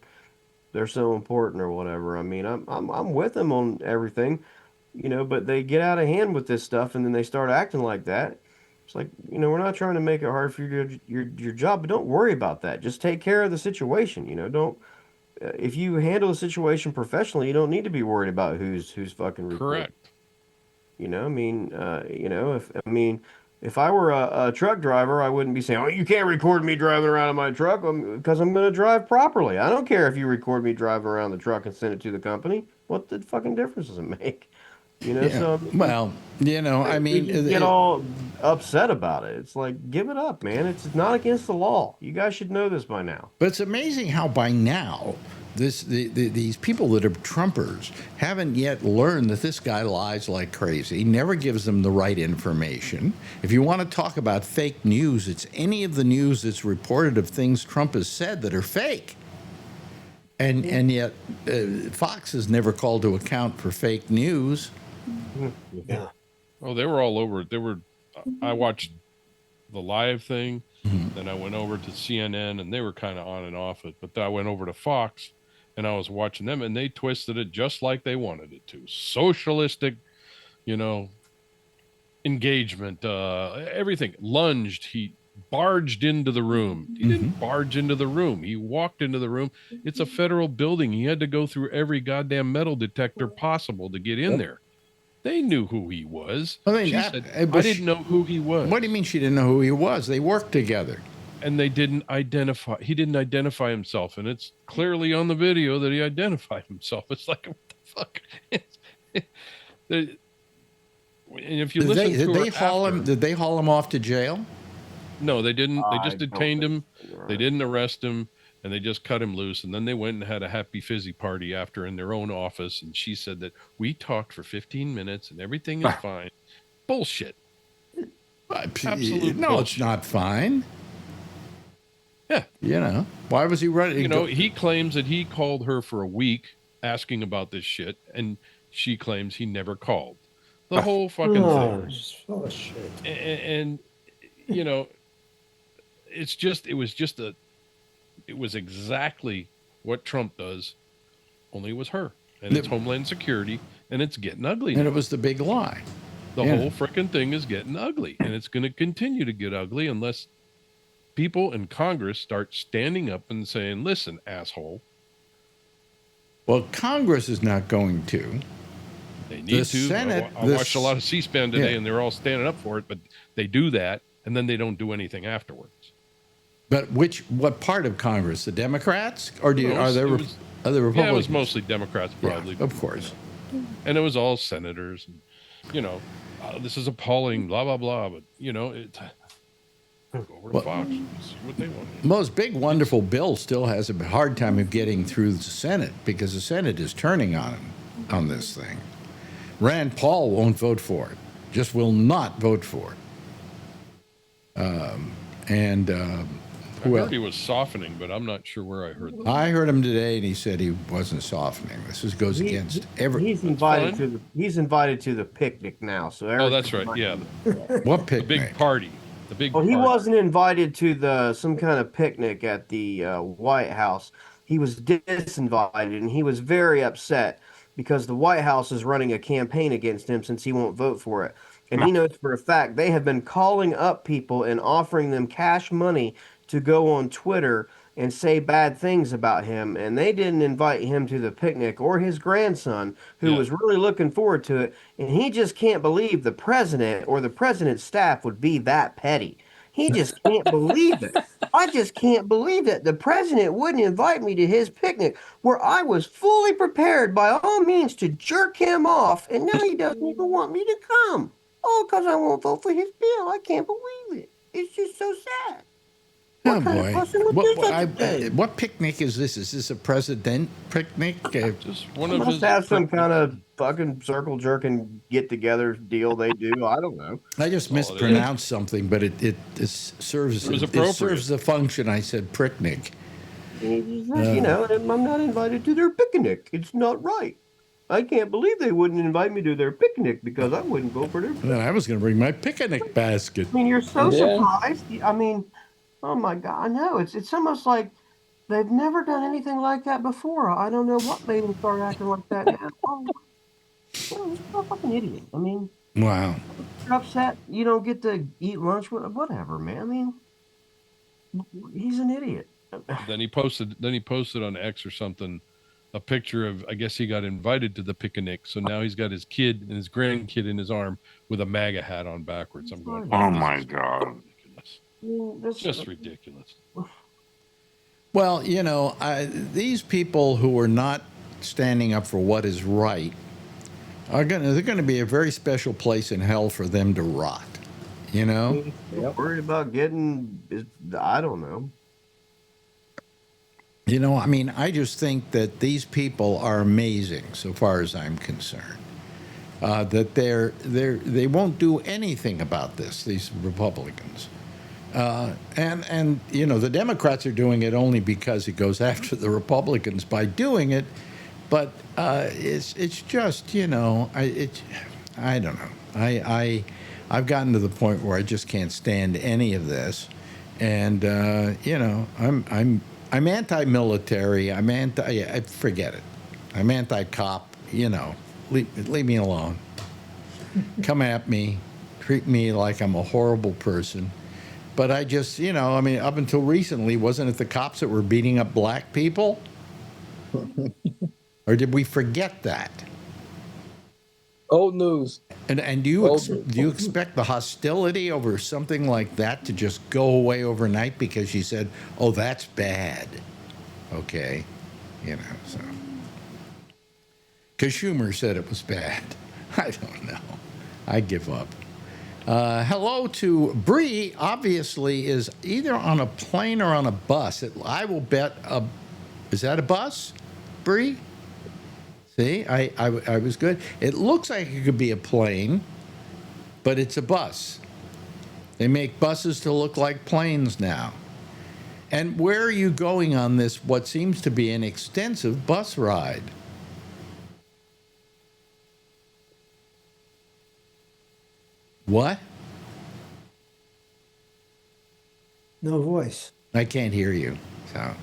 they're so important or whatever. I mean, I'm with them on everything, but they get out of hand with this stuff and then they start acting like that. It's like, we're not trying to make it hard for you to your job, but don't worry about that. Just take care of the situation. Don't if you handle the situation professionally, you don't need to be worried about who's fucking recording. Correct. I mean, if I were a truck driver, I wouldn't be saying, "Oh, you can't record me driving around in my truck," because I'm going to drive properly. I don't care if you record me driving around the truck and send it to the company. What the fucking difference does it make? Yeah. So Well, I mean, you get all upset about it. It's like, give it up, man. It's not against the law. You guys should know this by now. but it's amazing how by now these people that are Trumpers haven't yet learned that this guy lies like crazy, never gives them the right information. If you want to talk about fake news, it's any of the news that's reported of things Trump has said that are fake. And yet Fox is never called to account for fake news. Yeah. Oh, they were all over it. I watched the live thing, then I went over to CNN, and they were kind of on and off it. But then I went over to Fox, and I was watching them, and they twisted it just like they wanted it to. Socialistic, engagement, everything. Lunged. He barged into the room. He didn't barge into the room. He walked into the room. It's a federal building. He had to go through every goddamn metal detector possible to get in there. They knew who he was. I mean, She said, I didn't know who he was. What do you mean she didn't know who he was? They worked together. And they didn't identify. He didn't identify himself, and it's clearly on the video that he identified himself. It's like, what the fuck? And if you listen to her after, did they haul him off to jail? no, they didn't. They just I don't detained him. think- They didn't arrest him, and they just cut him loose. And then they went and had a happy fizzy party after in their own office. And she said that we talked for 15 minutes and everything is fine. Bullshit. Absolute No, bullshit. it's not fine. Yeah. Why was he running? He claims that he called her for a week asking about this shit, and she claims he never called. The whole fucking Oh, thing. just full of shit. And it was exactly what Trump does, only it was her. And it's Homeland Security, and it's getting ugly now. And it was the big lie. The whole frickin' thing is getting ugly, and it's going to continue to get ugly unless people in Congress start standing up and saying, listen, asshole. Well, Congress is not going to. They need to. Senate, I watched a lot of C-SPAN today, and they're all standing up for it, but they do that, and then they don't do anything afterwards. But what part of Congress? The Democrats? Or are there Republicans? Yeah, it was mostly Democrats, probably. Yeah, of course. And it was all senators. And, this is appalling, blah, blah, blah. But, go over to Fox and see what they want. Most big, wonderful bill still has a hard time of getting through the Senate because the Senate is turning on him on this thing. Rand Paul won't vote for it, just will not vote for it. I heard he was softening, but I'm not sure where I heard that. I heard him today, and he said he wasn't softening. This goes against every. He's invited to the. He's invited to the picnic now. So Oh, that's right. Yeah, What the picnic? big party. The big. Well, he party. wasn't invited to some kind of picnic at the White House. He was disinvited, and he was very upset because the White House is running a campaign against him since he won't vote for it. And he knows for a fact they have been calling up people and offering them cash money to go on Twitter and say bad things about him. And they didn't invite him to the picnic or his grandson, who was really looking forward to it. And he just can't believe the president or the president's staff would be that petty. He just can't believe it. I just can't believe it. The president wouldn't invite me to his picnic where I was fully prepared by all means to jerk him off. And now he doesn't even want me to come. Oh, because I won't vote for his bill. I can't believe it. It's just so sad. Oh boy! What picnic is this? Is this a president picnic? Just one of must his have some kind of fucking circle jerking get together deal they do. I don't know. I just mispronounced something, but it serves it serves the function. I said picnic. You know, I'm not invited to their picnic. It's not right. I can't believe they wouldn't invite me to their picnic because I wouldn't go for their picnic. Then I was going to bring my picnic basket. I mean, you're so surprised. I mean, oh my God, I know. It's almost like they've never done anything like that before. I don't know what made them start acting like that now. Oh, you're a fucking idiot. I mean, wow. You're upset you don't get to eat lunch with whatever, man. I mean, he's an idiot. Then he posted on X or something a picture of, I guess he got invited to the picnic, so now he's got his kid and his grandkid in his arm with a MAGA hat on backwards. I'm going, oh my God. It's just ridiculous. Well, you know, these people who are not standing up for what is right they're going to be a very special place in hell for them to rot. You know, worried about getting, I don't know. You know, I mean, I just think that these people are amazing, so far as I'm concerned. That they won't do anything about this. These Republicans. And you know, the Democrats are doing it only because it goes after the Republicans by doing it, but it's just, you know, I don't know. I've gotten to the point where I just can't stand any of this, and you know, I'm anti-military. Forget it. I'm anti-cop. You know, leave me alone. Come at me, treat me like I'm a horrible person. But I just, you know, I mean, up until recently, wasn't it the cops that were beating up black people? Or did we forget that? Old news. And do you expect the hostility over something like that to just go away overnight because you said, oh, that's bad? Okay. You know, so. Because Schumer said it was bad. I don't know. I give up. Hello to Bree. Obviously, is either on a plane or on a bus. I will bet. Is that a bus, Bree? See, I was good. It looks like it could be a plane, but it's a bus. They make buses to look like planes now. And where are you going on this? What seems to be an extensive bus ride? What? No voice. I can't hear you. So,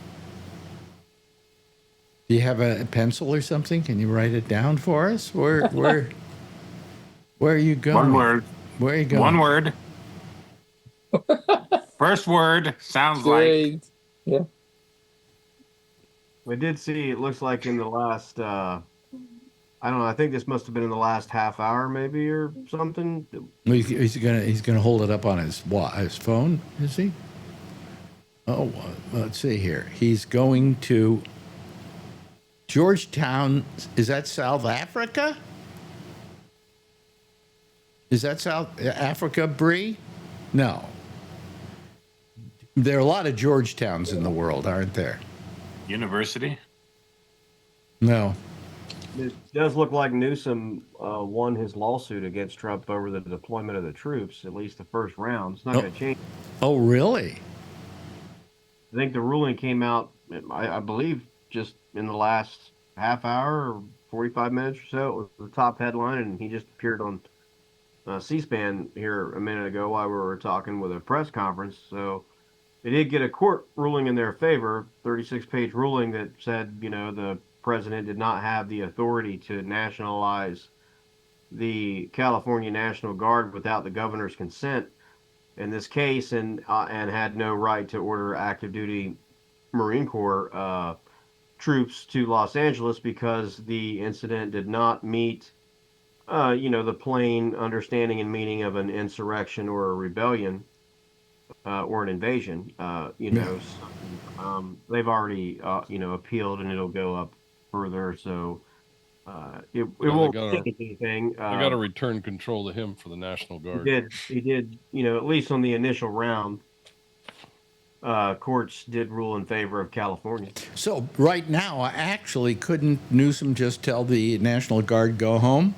do you have a pencil or something? Can you write it down for us? Where are you going? One word. Where are you going? One word. First word sounds like. Yeah. We did see. It looks like in the last. I don't know. I think this must have been in the last half hour, maybe, or something. He's gonna hold it up on his phone, is he? Oh, let's see here. He's going to Georgetown. Is that South Africa? Is that South Africa, Bree? No. There are a lot of Georgetowns in the world, aren't there? University? No. It does look like Newsom won his lawsuit against Trump over the deployment of the troops, at least the first round. It's not going to change. Oh, really? I think the ruling came out, I believe, just in the last half hour or 45 minutes or so. It was the top headline, and he just appeared on C-SPAN here a minute ago while we were talking with a press conference. So they did get a court ruling in their favor, 36-page ruling that said, the president did not have the authority to nationalize the California National Guard without the governor's consent in this case, and had no right to order active duty Marine Corps troops to Los Angeles because the incident did not meet, the plain understanding and meaning of an insurrection or a rebellion or an invasion. They've already, appealed, and it'll go up further. So it won't change anything. I got to return control to him for the National Guard. He did, at least on the initial round. Courts did rule in favor of California. So right now, actually, couldn't Newsom just tell the National Guard go home?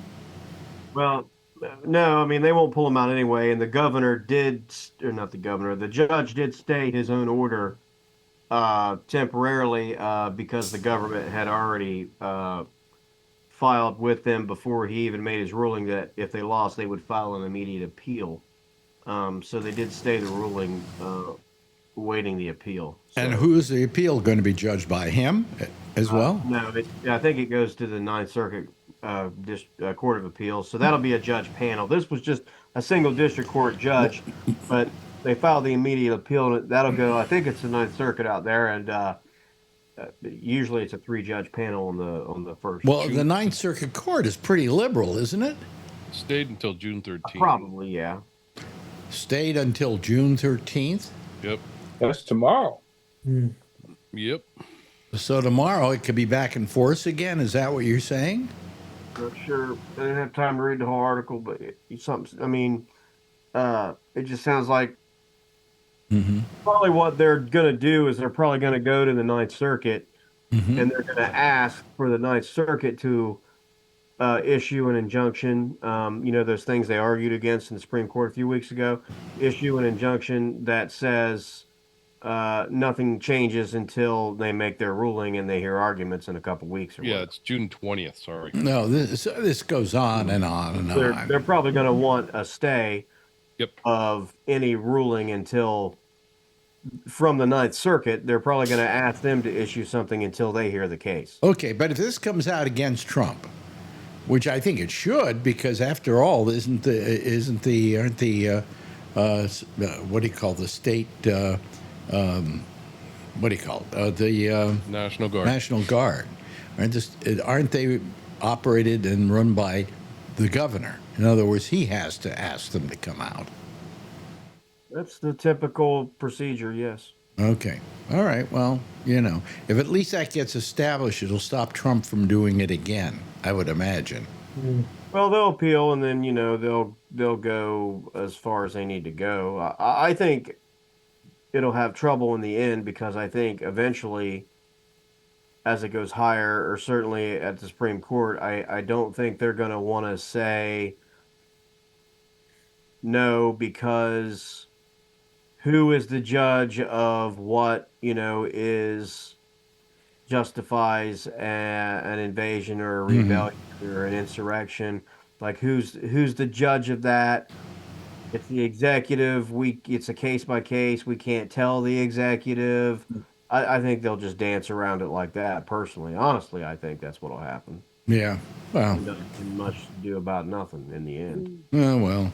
Well, no, I mean, they won't pull him out anyway. And the governor the judge did stay his own order temporarily because the government had already filed with them before he even made his ruling that if they lost, they would file an immediate appeal. So they did stay the ruling, awaiting the appeal. So, and who is the appeal going to be judged by? Him as well? No, I think it goes to the Ninth Circuit Court of Appeals. So that'll be a judge panel. This was just a single district court judge, but they filed the immediate appeal, and that'll go. I think it's the Ninth Circuit out there, and usually it's a 3-judge panel on the first. Well, the Ninth Circuit Court is pretty liberal, isn't it? Stayed until June 13th. Probably, yeah. Stayed until June 13th? Yep. That's tomorrow. Yep. So tomorrow it could be back in force again? Is that what you're saying? Not sure. I didn't have time to read the whole article, but it's something. I mean, it just sounds like probably what they're going to do is they're probably going to go to the Ninth Circuit, and they're going to ask for the Ninth Circuit to issue an injunction. Those things they argued against in the Supreme Court a few weeks ago. Issue an injunction that says nothing changes until they make their ruling and they hear arguments in a couple weeks. It's June 20th. Sorry. No, this goes on and on and on. They're probably going to want a stay of any ruling until from the Ninth Circuit. They're probably going to ask them to issue something until they hear the case. Okay, but if this comes out against Trump, which I think it should, because after all, aren't the what do you call the state? What do you call it? The National Guard. National Guard. Aren't they operated and run by the governor? In other words, he has to ask them to come out. That's the typical procedure, yes. Okay. All right. Well, if at least that gets established, it'll stop Trump from doing it again, I would imagine. Well, they'll appeal, and then they'll go as far as they need to go. I think it'll have trouble in the end because I think eventually, as it goes higher, or certainly at the Supreme Court, I don't think they're going to want to say no, because who is the judge of what justifies an invasion or a rebellion or an insurrection? Like who's the judge of that? It's the executive. It's a case by case. We can't tell the executive. I think they'll just dance around it like that. Personally, honestly, I think that's what'll happen. Yeah. Well, nothing much to do about nothing in the end. Oh well.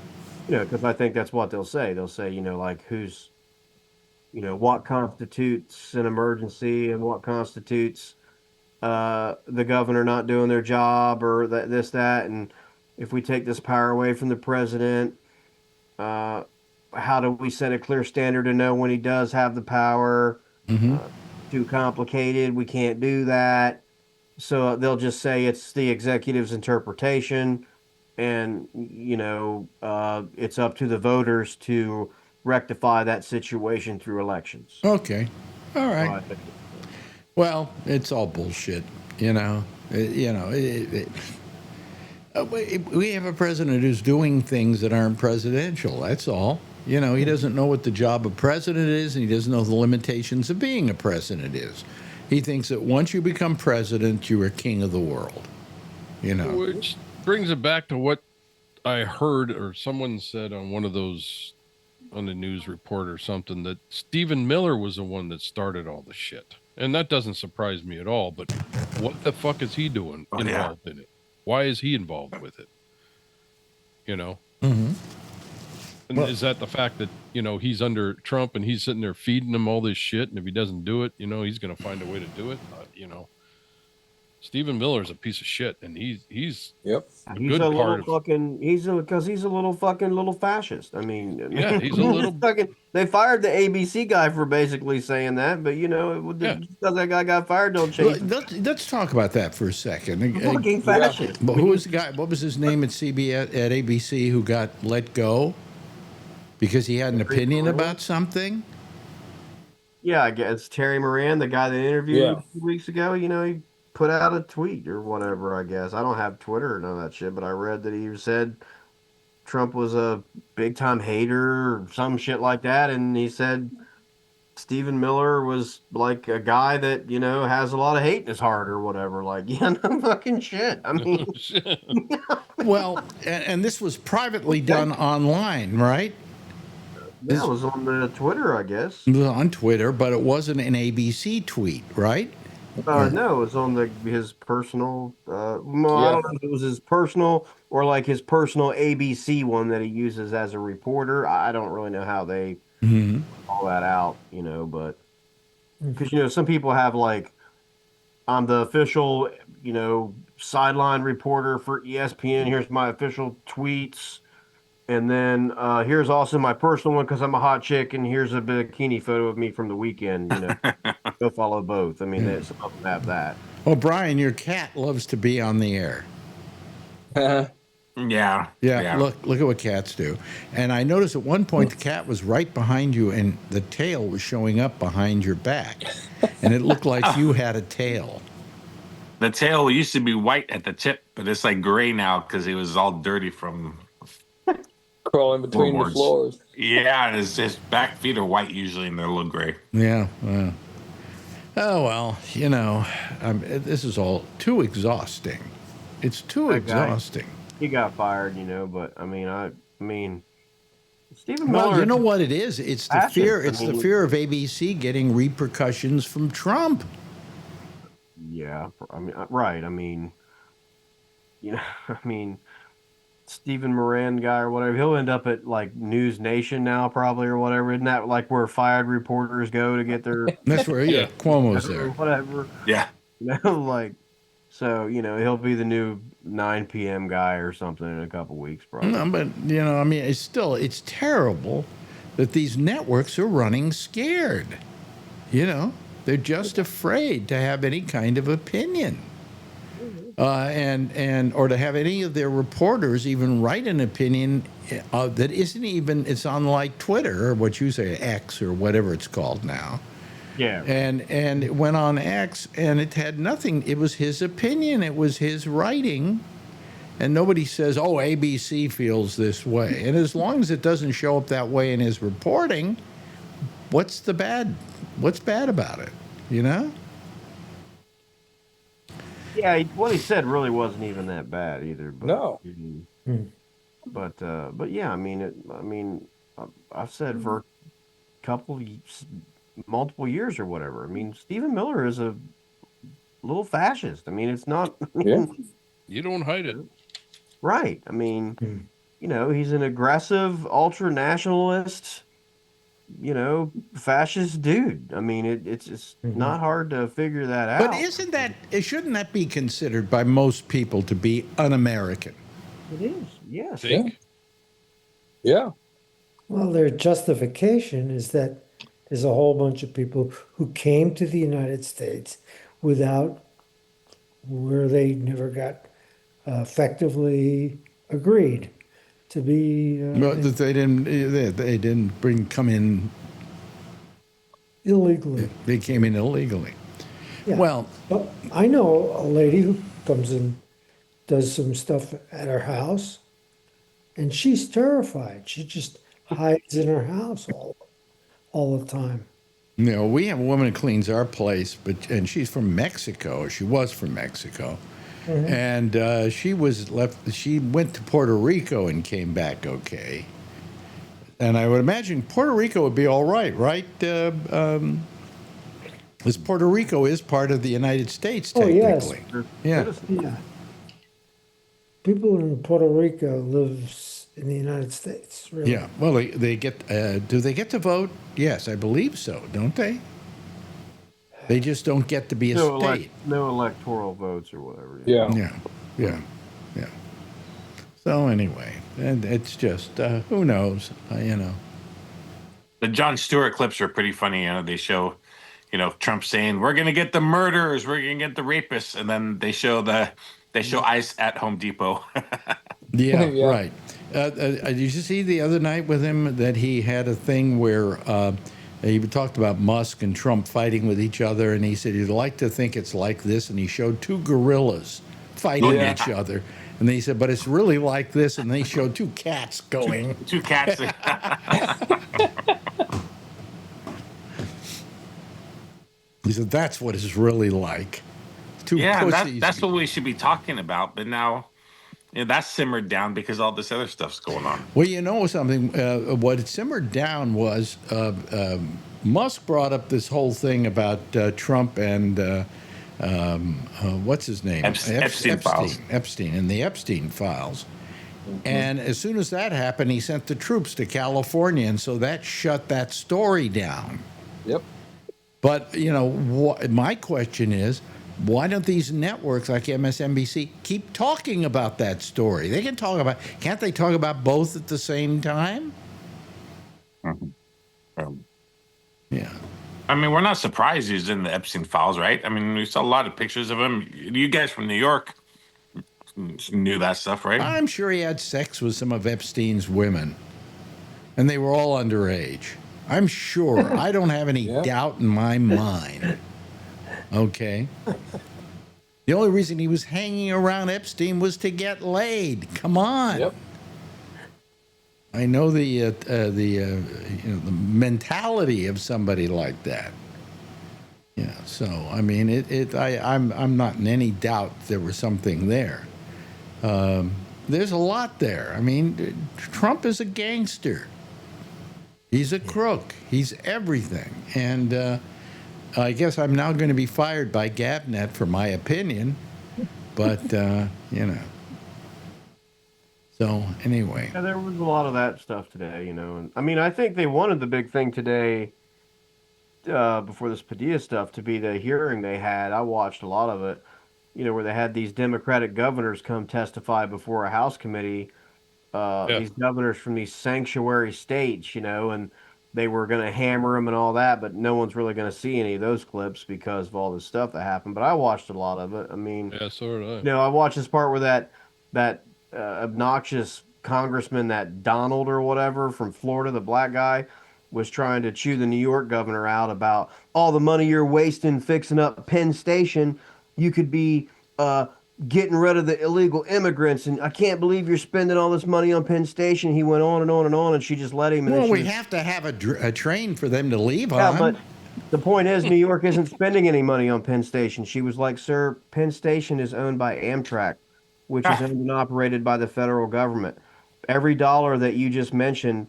Because I think that's what they'll say. They'll say, like who's, what constitutes an emergency and what constitutes the governor not doing their job or that. And if we take this power away from the president, how do we set a clear standard to know when he does have the power? Too complicated. We can't do that. So they'll just say it's the executive's interpretation, and it's up to the voters to rectify that situation through elections. Okay. All right. Well, it's all bullshit. We have a president who's doing things that aren't presidential. That's all. You know, he doesn't know what the job of president is, and he doesn't know the limitations of being a president is. He thinks that once you become president, you are king of the world. You know, Which brings it back to what I heard or someone said on one of those, on the news report or something, that Stephen Miller was the one that started all the shit. And that doesn't surprise me at all, but what the fuck is he doing involved in it? Why is he involved with it? You know? Mm-hmm. And is that the fact that, he's under Trump and he's sitting there feeding him all this shit, and if he doesn't do it, he's going to find a way to do it? Stephen Miller's a piece of shit, and he's Yep. a He's good a part little of fucking. He's a little fascist. I mean, Yeah, he's a little fucking. They fired the ABC guy for basically saying that, but just because that guy got fired, don't change. Let's talk about that for a second. Fucking fascist. But who was the guy? What was his name at CBS at ABC who got let go because he had an opinion about something? Yeah, I guess Terry Moran, the guy that interviewed a few weeks ago. He put out a tweet or whatever. I guess I don't have Twitter or none of that shit, but I read that he said Trump was a big time hater or some shit like that, and he said Stephen Miller was like a guy that has a lot of hate in his heart or whatever. Like, no fucking shit. I mean, well, and this was privately done online, right? That was on the Twitter, I guess. It was on Twitter, but it wasn't an ABC tweet, right? No, it was on his personal. I don't know if it was his personal or like his personal ABC one that he uses as a reporter. I don't really know how they all that out, but because some people have like, I'm the official, sideline reporter for ESPN. Here's my official tweets. And then here's also my personal one because I'm a hot chick, and here's a bikini photo of me from the weekend. Go follow both. I mean, some of them have that. Oh, Brian, your cat loves to be on the air. Yeah. Look at what cats do. And I noticed at one point the cat was right behind you, and the tail was showing up behind your back, and it looked like you had a tail. The tail used to be white at the tip, but it's like gray now because it was all dirty from crawling between the floors. Yeah, his back feet are white usually, and they're a little gray. Yeah. Oh well, this is all too exhausting. It's too exhausting. He got fired, but I mean, Stephen Miller. Well, you know what it is? It's the fear. It's the fear of ABC getting repercussions from Trump. Yeah, I mean, right. I mean, Stephen Moran guy or whatever, he'll end up at like News Nation now probably or whatever. Isn't that like where fired reporters go to get their? That's where Cuomo's there. Whatever. Yeah. So he'll be the new 9 p.m. guy or something in a couple weeks probably. No, but it's terrible that these networks are running scared. They're just afraid to have any kind of opinion. Or to have any of their reporters even write an opinion that isn't even, it's on like Twitter or what you say, X or whatever it's called now. Yeah. And it went on X and it had nothing. It was his opinion. It was his writing. And nobody says, oh, ABC feels this way. And as long as it doesn't show up that way in his reporting, what's bad about it? Yeah, what he said really wasn't even that bad either. But, no. But yeah, I've said for multiple years or whatever. I mean, Stephen Miller is a little fascist. I mean, it's not. You don't hide it. Right. I mean, he's an aggressive ultra nationalist. Fascist dude. I mean, it's not hard to figure that out. But shouldn't that be considered by most people to be un-American? It is, yes. Yeah. Well, their justification is that there's a whole bunch of people who came to the United States where they never got effectively agreed to be. That they didn't come in illegally. They came in illegally. Yeah. Well, but I know a lady who comes and does some stuff at her house, and she's terrified. She just hides in her house all the time. You know, we have a woman who cleans our place, and she's from Mexico. She was from Mexico, and she went to Puerto Rico and came back okay. And I would imagine Puerto Rico would be all right, right? Because Puerto Rico is part of the United States, Oh, yes. technically. Yeah. Yeah. People in Puerto Rico live in the United States, really. Yeah. Well, they get. Do they get to vote? Yes, I believe so. Don't they? They just don't get to be a state. No electoral votes or whatever. Yeah. So anyway, and it's just who knows, you know. The Jon Stewart clips are pretty funny. They show, Trump saying, "We're gonna get the murderers, we're gonna get the rapists," and then they show ICE at Home Depot. Yeah, Yeah. right. Did you see the other night with him that he had a thing where he talked about Musk and Trump fighting with each other, and he said he'd like to think it's like this, and he showed two gorillas fighting each other, and then he said, but it's really like this, and they showed two cats going. Two cats. He said that's what it's really like. Two pussies. That's what we should be talking about. But now, that's simmered down because all this other stuff's going on. Well, you know something? What it simmered down was Musk brought up this whole thing about Trump and what's his name? Epstein files. Epstein and the Epstein files. And as soon as that happened, he sent the troops to California, and so that shut that story down. Yep. But, my question is, why don't these networks like MSNBC keep talking about that story? They can can't they talk about both at the same time? Yeah. I mean, we're not surprised he's in the Epstein files, right? I mean, we saw a lot of pictures of him. You guys from New York knew that stuff, right? I'm sure he had sex with some of Epstein's women, and they were all underage. I'm sure. I don't have any doubt in my mind. Okay. The only reason he was hanging around Epstein was to get laid. Come on. Yep. I know the mentality of somebody like that. Yeah. So I mean, I'm not in any doubt there was something there. There's a lot there. I mean, Trump is a gangster. He's a crook. He's everything. And I guess I'm now going to be fired by Gabnet for my opinion. But, So, anyway. Yeah, there was a lot of that stuff today, And I mean, I think they wanted the big thing today before this Padilla stuff to be the hearing they had. I watched a lot of it, where they had these Democratic governors come testify before a House committee. These governors from these sanctuary states, and they were going to hammer them and all that, but no one's really going to see any of those clips because of all this stuff that happened. But I watched a lot of it. I mean, so did I. I watched this part where that obnoxious congressman, that Donald or whatever from Florida, the black guy, was trying to chew the New York governor out about all the money you're wasting fixing up Penn Station. You could be getting rid of the illegal immigrants, and I can't believe you're spending all this money on Penn Station. He went on and on and on, and she just let him. And we have to have a train for them to leave on. Yeah, but the point is, New York isn't spending any money on Penn Station. She was like, sir, Penn Station is owned by Amtrak, which is owned and operated by the federal government. Every dollar that you just mentioned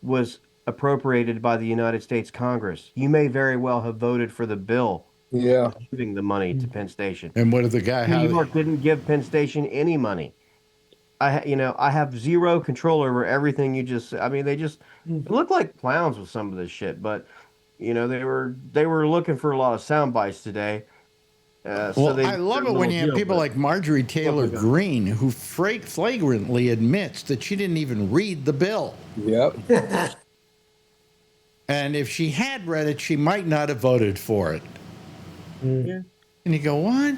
was appropriated by the United States Congress. You may very well have voted for the bill giving the money to Penn Station. And what did the guy have? New York didn't give Penn Station any money. I have zero control over everything you just. I mean, they just look like clowns with some of this shit. But they were looking for a lot of sound bites today. I love it when you have people like Marjorie Taylor Greene who flagrantly admits that she didn't even read the bill. Yep. And if she had read it, she might not have voted for it. Yeah. And you go, what?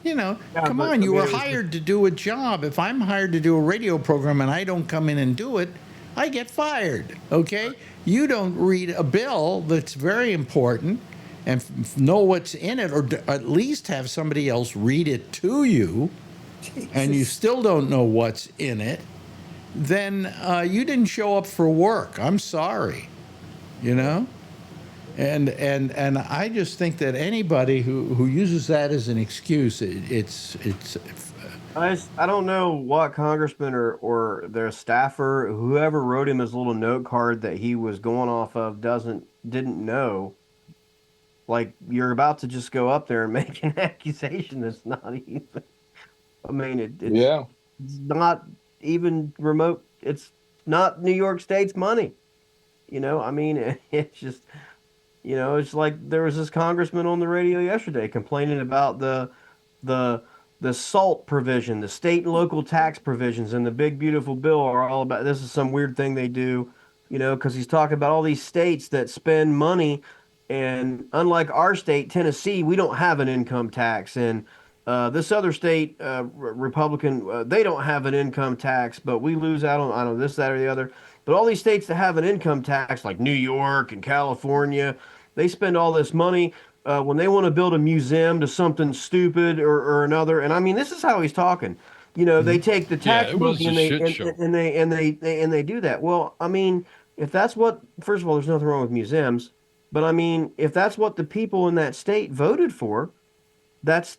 Come on, you were hired to do a job. If I'm hired to do a radio program and I don't come in and do it, I get fired, okay? You don't read a bill that's very important and know what's in it, or at least have somebody else read it to you, and you still don't know what's in it. then you didn't show up for work. I'm sorry, you know? And I just think that anybody who uses that as an excuse, it's I don't know what congressman or their staffer, whoever wrote him his little note card that he was going off of didn't know. Like, you're about to just go up there and make an accusation that's not even. I mean, it's not even remote. It's not New York State's money. You know, I mean, it's just, it's like there was this congressman on the radio yesterday complaining about the SALT provision, the state and local tax provisions, and the big beautiful bill are all about. This is some weird thing they do, because he's talking about all these states that spend money, and unlike our state, Tennessee, we don't have an income tax, and this other state, Republican, they don't have an income tax, but we lose out on, I don't know, this, that, or the other. But all these states that have an income tax, like New York and California, they spend all this money when they want to build a museum to something stupid or another. And I mean, this is how he's talking. They take the tax book and they do that. Well, I mean, if that's what, first of all, there's nothing wrong with museums, but I mean, if that's what the people in that state voted for, that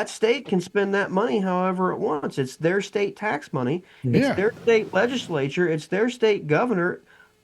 state can spend that money however it wants. It's their state tax money. Yeah. It's their state legislature. It's their state governor.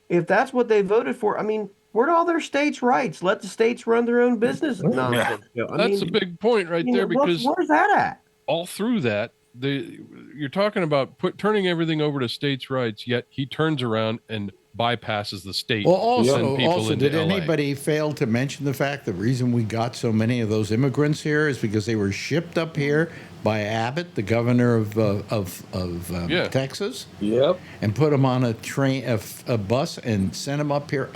If that's what they voted for, I mean, where'd all their states' rights? Let the states run their own business. Nonsense. That's a big point right there, because where's that at? all through that, you're talking about turning everything over to states' rights, yet he turns around and bypasses the state. Well, also did anybody fail to mention the fact the reason we got so many of those immigrants here is because they were shipped up here by Abbott, the governor of Texas? Yep. And put them on a bus and sent them up here,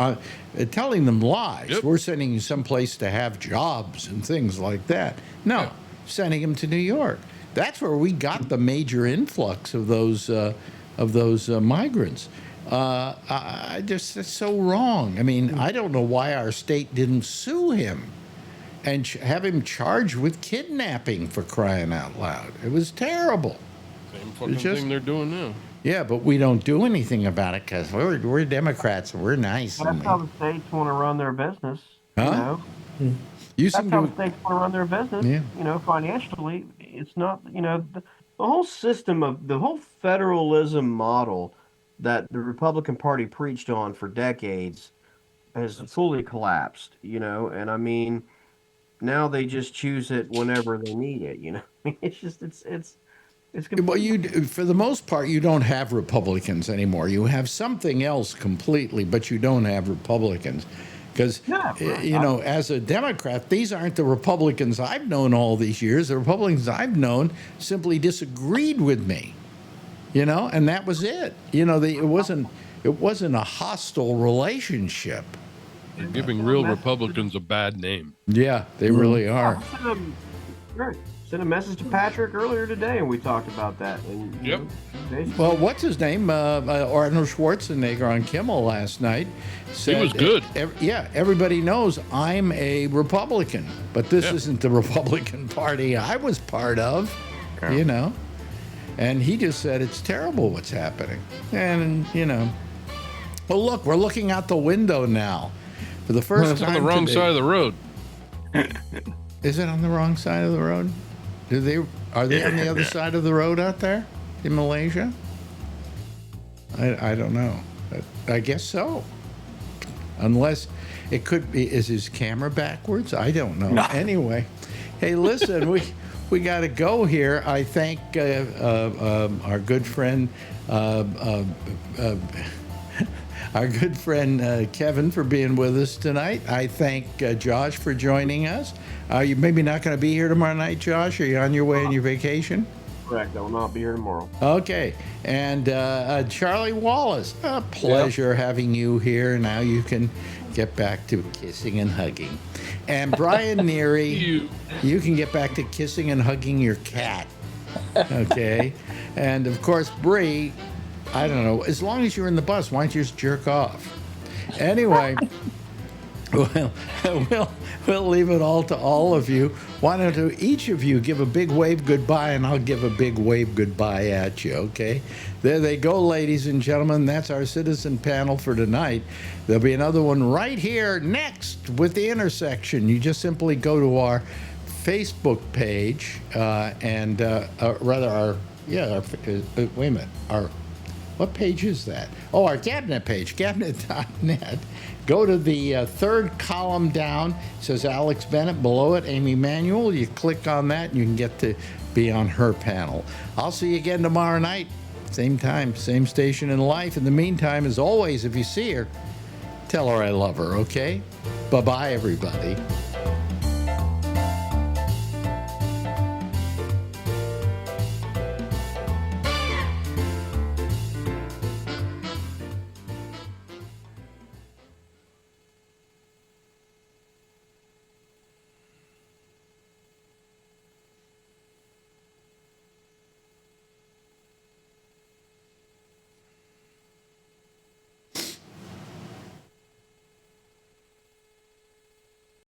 telling them lies. Yep. We're sending you someplace to have jobs and things like that. No, sending them to New York. That's where we got the major influx of those migrants. It's so wrong. I mean, I don't know why our state didn't sue him and have him charged with kidnapping, for crying out loud. It was terrible. Same fucking thing they're doing now. Yeah, but we don't do anything about it because we're Democrats and we're nice. That's how the states want to run their business. Huh? That's how the states want to run their business. Yeah. Financially, it's not. The whole system of the whole federalism model that the Republican Party preached on for decades has fully collapsed. And I mean, now they just choose it whenever they need it. It's just it's. Well, for the most part, you don't have Republicans anymore. You have something else completely, but you don't have Republicans. Because, as a Democrat, these aren't the Republicans I've known all these years. The Republicans I've known simply disagreed with me, and that was it. It wasn't a hostile relationship. They're giving real Republicans a bad name. Yeah, they really are. Sent a message to Patrick earlier today, and we talked about that. And, well, what's his name? Arnold Schwarzenegger on Kimmel last night said, he was good. Everybody knows I'm a Republican, but this isn't the Republican Party I was part of, And he just said it's terrible what's happening. And, well, look, we're looking out the window now. For the first time on the wrong side of the road. Is it on the wrong side of the road? Are they on the other side of the road out there in Malaysia? I don't know. I guess so. Unless it could be, is his camera backwards? I don't know. No. Anyway, hey, listen, we got to go here. I thank our good friend Kevin for being with us tonight. I thank Josh for joining us. You maybe not going to be here tomorrow night, Josh? Are you on your way on your vacation? Correct. I will not be here tomorrow. Okay. And Charlie Wallace, a pleasure having you here. Now you can get back to kissing and hugging. And Brian Neary, you can get back to kissing and hugging your cat. Okay. And of course, Bree, I don't know. As long as you're in the bus, why don't you just jerk off? Anyway, well, We'll leave it all to all of you. Why don't each of you give a big wave goodbye, and I'll give a big wave goodbye at you, okay? There they go, ladies and gentlemen. That's our citizen panel for tonight. There'll be another one right here next with The Intersection. You just simply go to our Facebook page wait a minute, what page is that? Oh, our Gabnet page, gabnet.net. Go to the third column down. It says Alex Bennett. Below it, Amy Manuel. You click on that, and you can get to be on her panel. I'll see you again tomorrow night. Same time, same station in life. In the meantime, as always, if you see her, tell her I love her, okay? Bye-bye, everybody.